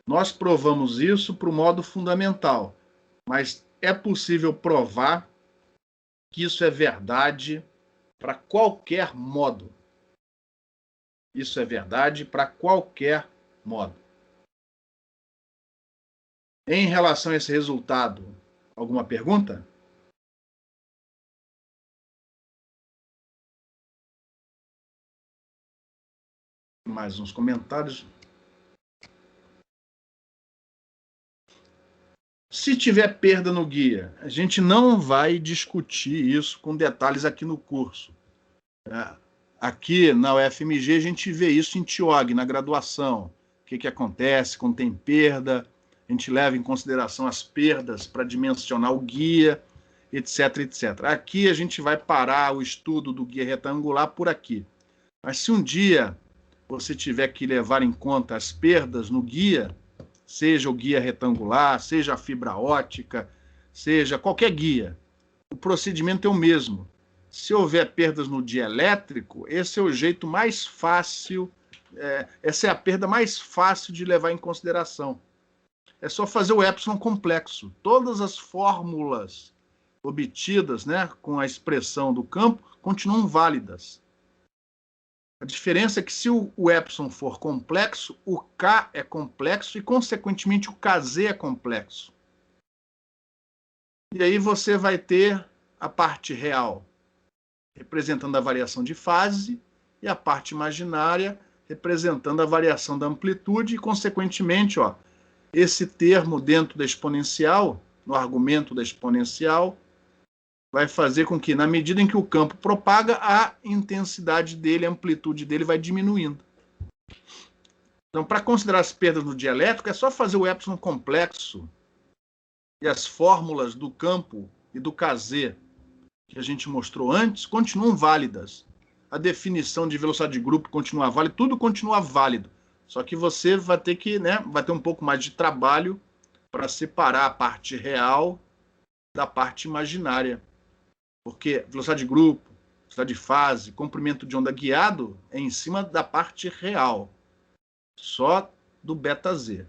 Nós provamos isso para o modo fundamental, mas é possível provar que isso é verdade para qualquer modo. Isso é verdade para qualquer modo. Em relação a esse resultado, alguma pergunta? Mais uns comentários. Se tiver perda no guia, a gente não vai discutir isso com detalhes aqui no curso. Aqui na UFMG a gente vê isso em TIOG, na graduação. O que acontece quando tem perda, a gente leva em consideração as perdas para dimensionar o guia, etc, etc. Aqui a gente vai parar o estudo do guia retangular por aqui. Mas se um dia você tiver que levar em conta as perdas no guia, seja o guia retangular, seja a fibra ótica, seja qualquer guia, o procedimento é o mesmo. Se houver perdas no dielétrico, esse é o jeito mais fácil, essa é a perda mais fácil de levar em consideração. É só fazer o epsilon complexo. Todas as fórmulas obtidas, né, com a expressão do campo continuam válidas. A diferença é que se o epsilon for complexo, o K é complexo e, consequentemente, o KZ é complexo. E aí você vai ter a parte real representando a variação de fase e a parte imaginária representando a variação da amplitude e, consequentemente, esse termo dentro da exponencial, no argumento da exponencial, vai fazer com que, na medida em que o campo propaga, a intensidade dele, a amplitude dele vai diminuindo. Então, para considerar as perdas no dielétrico, é só fazer o epsilon complexo e as fórmulas do campo e do KZ que a gente mostrou antes continuam válidas. A definição de velocidade de grupo continua válida, tudo continua válido. Só que você vai ter que, vai ter um pouco mais de trabalho para separar a parte real da parte imaginária. Porque velocidade de grupo, velocidade de fase, comprimento de onda guiado é em cima da parte real, só do beta Z.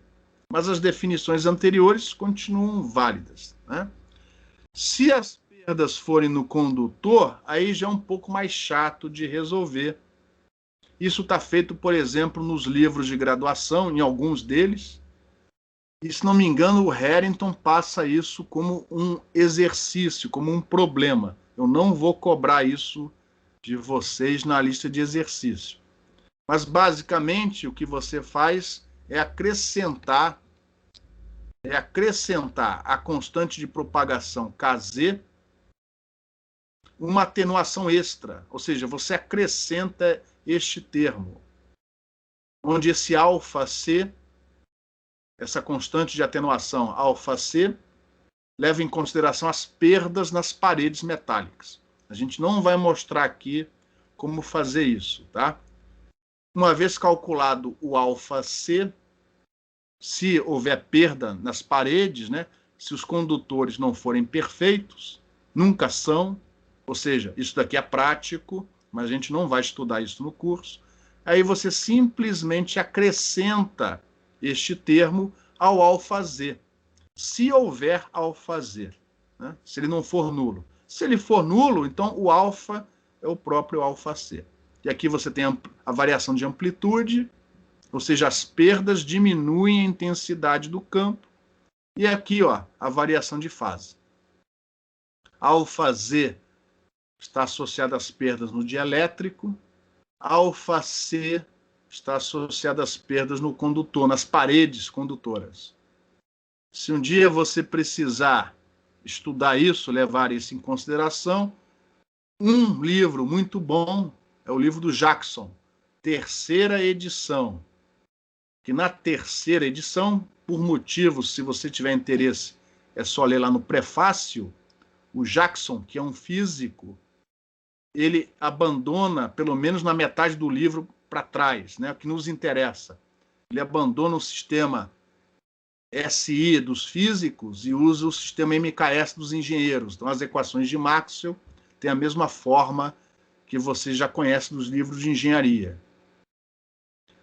Mas as definições anteriores continuam válidas, né? Se as perdas forem no condutor, aí já é um pouco mais chato de resolver. Isso está feito, por exemplo, nos livros de graduação, em alguns deles. E, se não me engano, o Harrington passa isso como um exercício, como um problema. Eu não vou cobrar isso de vocês na lista de exercício. Mas, basicamente, o que você faz é acrescentar a constante de propagação Kz uma atenuação extra, ou seja, você acrescenta este termo, onde esse αc, essa constante de atenuação αc, leva em consideração as perdas nas paredes metálicas. A gente não vai mostrar aqui como fazer isso, tá? Uma vez calculado o αc, se houver perda nas paredes, se os condutores não forem perfeitos, nunca são, ou seja, isso daqui é prático, mas a gente não vai estudar isso no curso, aí você simplesmente acrescenta este termo ao αz, se houver αz, se ele não for nulo. Se ele for nulo, então o alfa é o próprio αc. E aqui você tem a variação de amplitude, ou seja, as perdas diminuem a intensidade do campo. E aqui, a variação de fase. αz está associada às perdas no dielétrico, αc está associada às perdas no condutor, nas paredes condutoras. Se um dia você precisar estudar isso, levar isso em consideração, um livro muito bom é o livro do Jackson, terceira edição, que na terceira edição, por motivos, se você tiver interesse, é só ler lá no prefácio, o Jackson, que é um físico, ele abandona, pelo menos na metade do livro para trás, né, o que nos interessa. Ele abandona o sistema SI dos físicos e usa o sistema MKS dos engenheiros. Então, as equações de Maxwell têm a mesma forma que você já conhece dos livros de engenharia.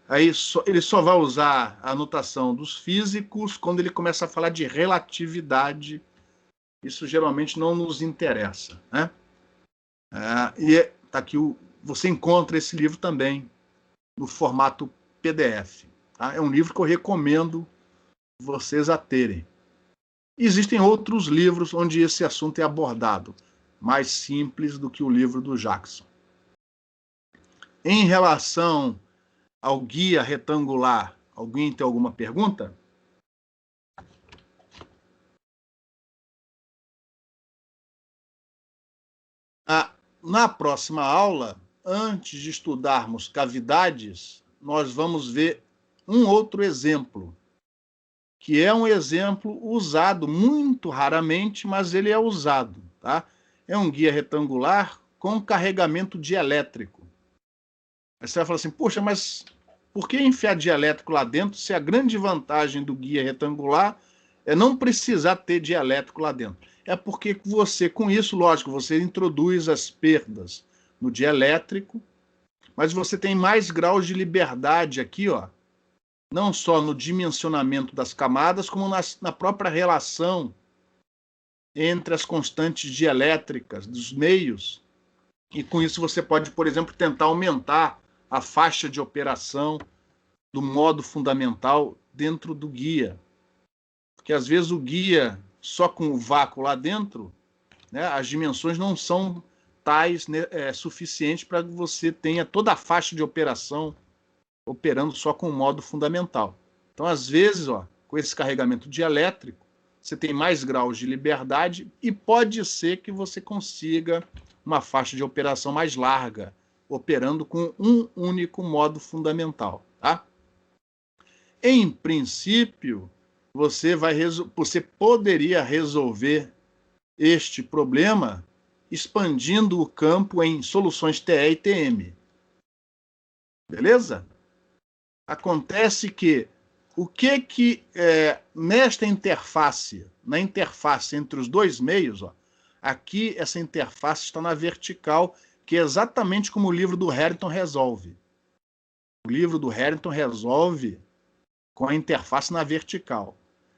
Aí ele só vai usar a notação dos físicos quando ele começa a falar de relatividade. Isso geralmente não nos interessa, né? E tá aqui você encontra esse livro também no formato PDF. Tá? É um livro que eu recomendo vocês a terem. Existem outros livros onde esse assunto é abordado, mais simples do que o livro do Jackson. Em relação ao guia retangular, alguém tem alguma pergunta? Na próxima aula, antes de estudarmos cavidades, nós vamos ver um outro exemplo, que é um exemplo usado muito raramente, mas ele é usado. Tá? É um guia retangular com carregamento dielétrico. Aí você vai falar assim, poxa, mas por que enfiar dielétrico lá dentro se a grande vantagem do guia retangular é não precisar ter dielétrico lá dentro? É porque você, com isso, lógico, você introduz as perdas no dielétrico, mas você tem mais graus de liberdade aqui, ó, não só no dimensionamento das camadas, como na própria relação entre as constantes dielétricas dos meios. E com isso você pode, por exemplo, tentar aumentar a faixa de operação do modo fundamental dentro do guia. Porque às vezes o guia, só com o vácuo lá dentro, né, as dimensões não são tais, né, suficientes para que você tenha toda a faixa de operação operando só com o modo fundamental. Então, às vezes, ó, com esse carregamento dielétrico, você tem mais graus de liberdade e pode ser que você consiga uma faixa de operação mais larga, operando com um único modo fundamental. Tá? Em princípio, você poderia resolver este problema expandindo o campo em soluções TE e TM. Beleza? Acontece que nesta interface, na interface entre os dois meios, ó, aqui essa interface está na vertical, que é exatamente como o livro do Harrington resolve. O livro do Harrington resolve com a interface na vertical.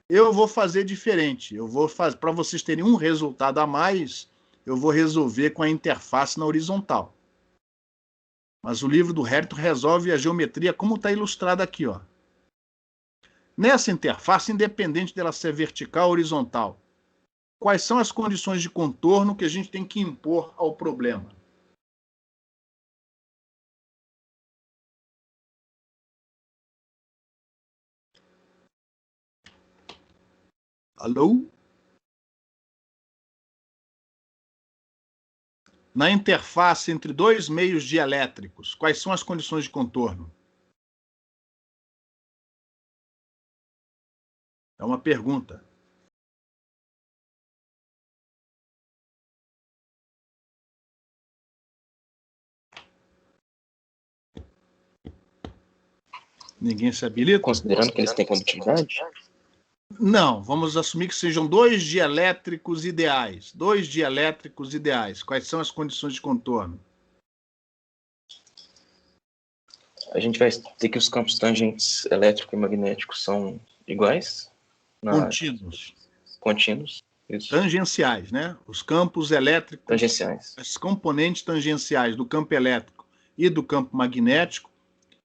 Eu vou fazer diferente. Eu vou fazer, para vocês terem um resultado a mais, eu vou resolver com a interface na horizontal. Mas o livro do Harrington resolve a geometria como está ilustrado aqui, ó. Nessa interface, independente dela ser vertical ou horizontal, quais são as condições de contorno que a gente tem que impor ao problema? Alô? Na interface entre dois meios dielétricos, quais são as condições de contorno? É uma pergunta. Ninguém se habilita? Considerando que eles têm condutividade? Não, vamos assumir que sejam dois dielétricos ideais. Dois dielétricos ideais. Quais são as condições de contorno? A gente vai ter que os campos tangentes elétrico e magnético são iguais? Contínuos. Contínuos. Isso. Tangenciais, né? Os campos elétricos, tangenciais. As componentes tangenciais do campo elétrico e do campo magnético,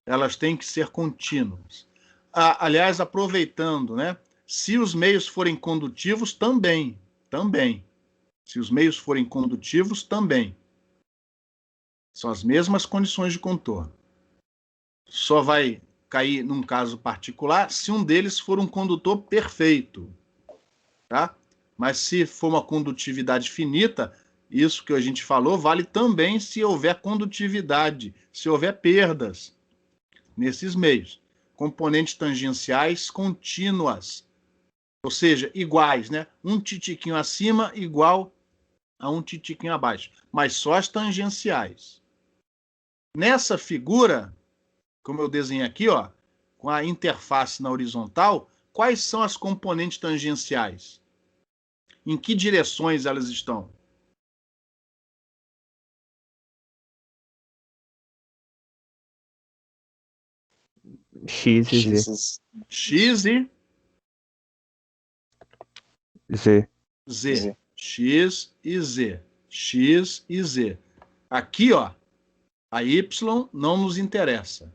elas têm que ser contínuas. Aliás, aproveitando, né? Se os meios forem condutivos, também. Se os meios forem condutivos, também. São as mesmas condições de contorno. Só vai cair num caso particular se um deles for um condutor perfeito. Tá? Mas se for uma condutividade finita, isso que a gente falou vale também se houver condutividade, se houver perdas nesses meios. Componentes tangenciais contínuas, ou seja, iguais, né? Um titiquinho acima igual a um titiquinho abaixo, mas só as tangenciais. Nessa figura, como eu desenhei aqui, ó, com a interface na horizontal, quais são as componentes tangenciais? Em que direções elas estão? X e Z. X e Z. Z. X e Z. X e Z. Aqui, ó, a Y não nos interessa.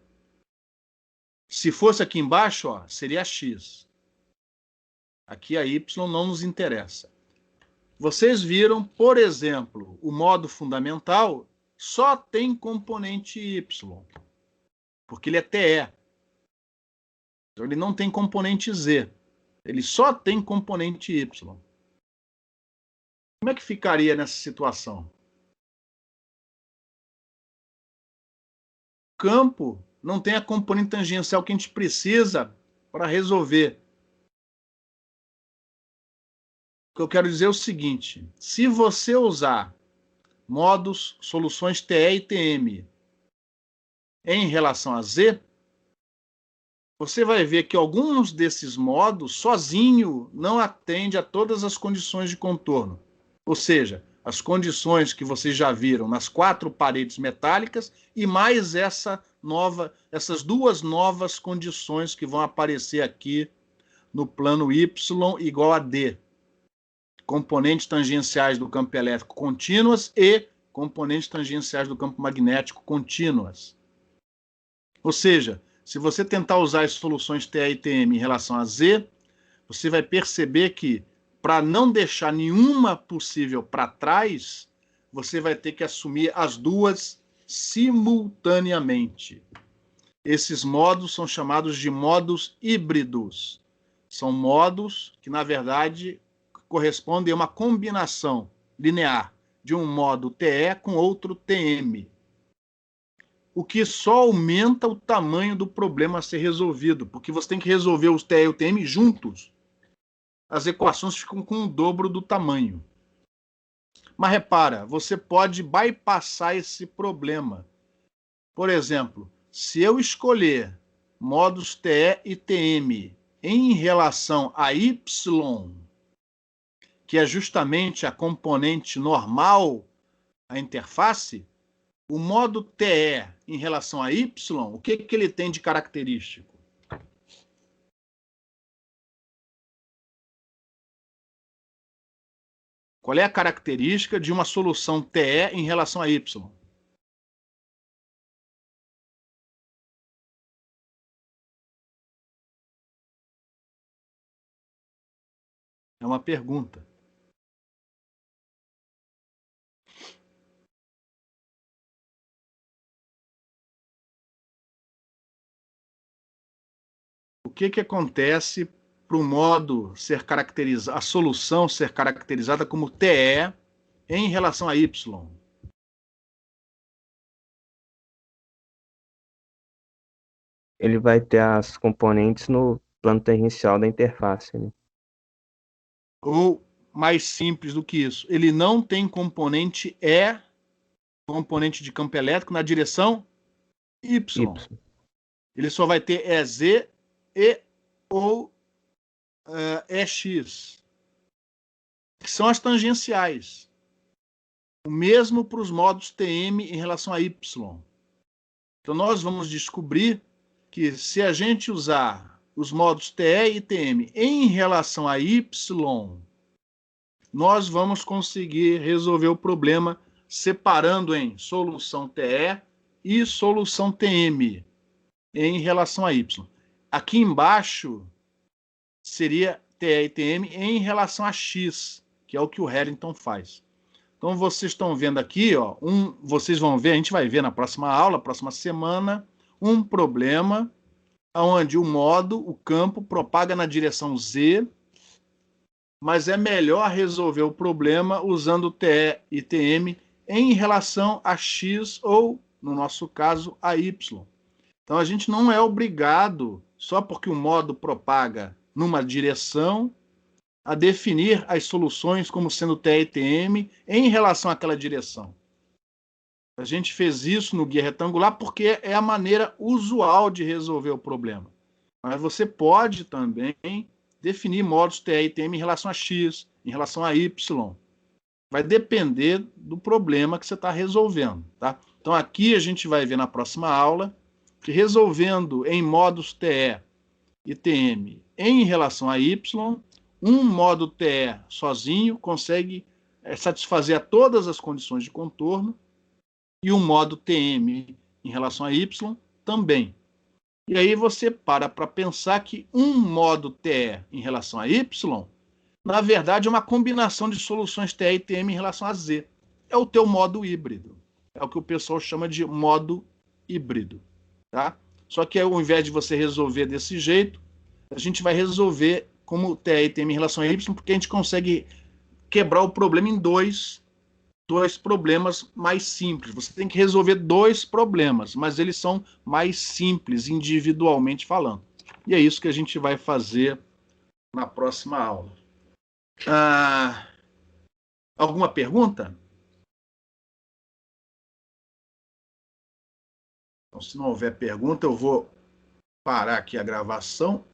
Se fosse aqui embaixo, ó, seria X. Aqui a Y não nos interessa. Vocês viram, por exemplo, o modo fundamental só tem componente Y, porque ele é TE. Então ele não tem componente Z. Ele só tem componente Y. Como é que ficaria nessa situação? O campo não tem a componente tangencial que a gente precisa para resolver. O que eu quero dizer é o seguinte: se você usar modos, soluções TE e TM em relação a Z, você vai ver que alguns desses modos, sozinho, não atende a todas as condições de contorno. Ou seja, as condições que vocês já viram nas 4 paredes metálicas e mais essas 2 novas condições que vão aparecer aqui no plano Y igual a D. Componentes tangenciais do campo elétrico contínuas e componentes tangenciais do campo magnético contínuas. Ou seja, se você tentar usar as soluções TE e TM em relação a Z, você vai perceber que, para não deixar nenhuma possível para trás, você vai ter que assumir as 2 simultaneamente. Esses modos são chamados de modos híbridos. São modos que, na verdade, correspondem a uma combinação linear de um modo TE com outro TM. O que só aumenta o tamanho do problema a ser resolvido, porque você tem que resolver os TE e o TM juntos. As equações ficam com o dobro do tamanho. Mas repara, você pode bypassar esse problema. Por exemplo, se eu escolher modos TE e TM em relação a Y, que é justamente a componente normal, a interface, o modo TE em relação a Y, o que ele tem de característico? Qual é a característica de uma solução TE em relação a Y? É uma pergunta. O que acontece para o modo ser caracterizado, a solução ser caracterizada como TE em relação a Y? Ele vai ter as componentes no plano tangencial da interface, né? Ou, mais simples do que isso, ele não tem componente E, componente de campo elétrico, na direção Y. Ele só vai ter EZ e ou EX, que são as tangenciais. O mesmo para os modos TM em relação a Y. Então, nós vamos descobrir que se a gente usar os modos TE e TM em relação a Y, nós vamos conseguir resolver o problema separando em solução TE e solução TM em relação a Y. Aqui embaixo seria TE e TM em relação a X, que é o que o Harrington faz. Então, vocês estão vendo aqui, ó, vocês vão ver, a gente vai ver na próxima aula, próxima semana, um problema onde o campo propaga na direção Z, mas é melhor resolver o problema usando TE e TM em relação a X ou, no nosso caso, a Y. Então, a gente não é obrigado, só porque o modo propaga numa direção, a definir as soluções como sendo TE e TM em relação àquela direção. A gente fez isso no guia retangular porque é a maneira usual de resolver o problema. Mas você pode também definir modos TE e TM em relação a X, em relação a Y. Vai depender do problema que você está resolvendo. Tá? Então, aqui a gente vai ver na próxima aula que resolvendo em modos TE e TM em relação a Y, um modo TE sozinho consegue satisfazer a todas as condições de contorno e um modo TM em relação a Y também. E aí você para pensar que um modo TE em relação a Y, na verdade, é uma combinação de soluções TE e TM em relação a Z. É o teu modo híbrido. É o que o pessoal chama de modo híbrido. Tá? Só que ao invés de você resolver desse jeito, a gente vai resolver como TE e TM em relação a Y, porque a gente consegue quebrar o problema em dois problemas mais simples. Você tem que resolver 2 problemas, mas eles são mais simples, individualmente falando. E é isso que a gente vai fazer na próxima aula. Alguma pergunta? Então, se não houver pergunta, eu vou parar aqui a gravação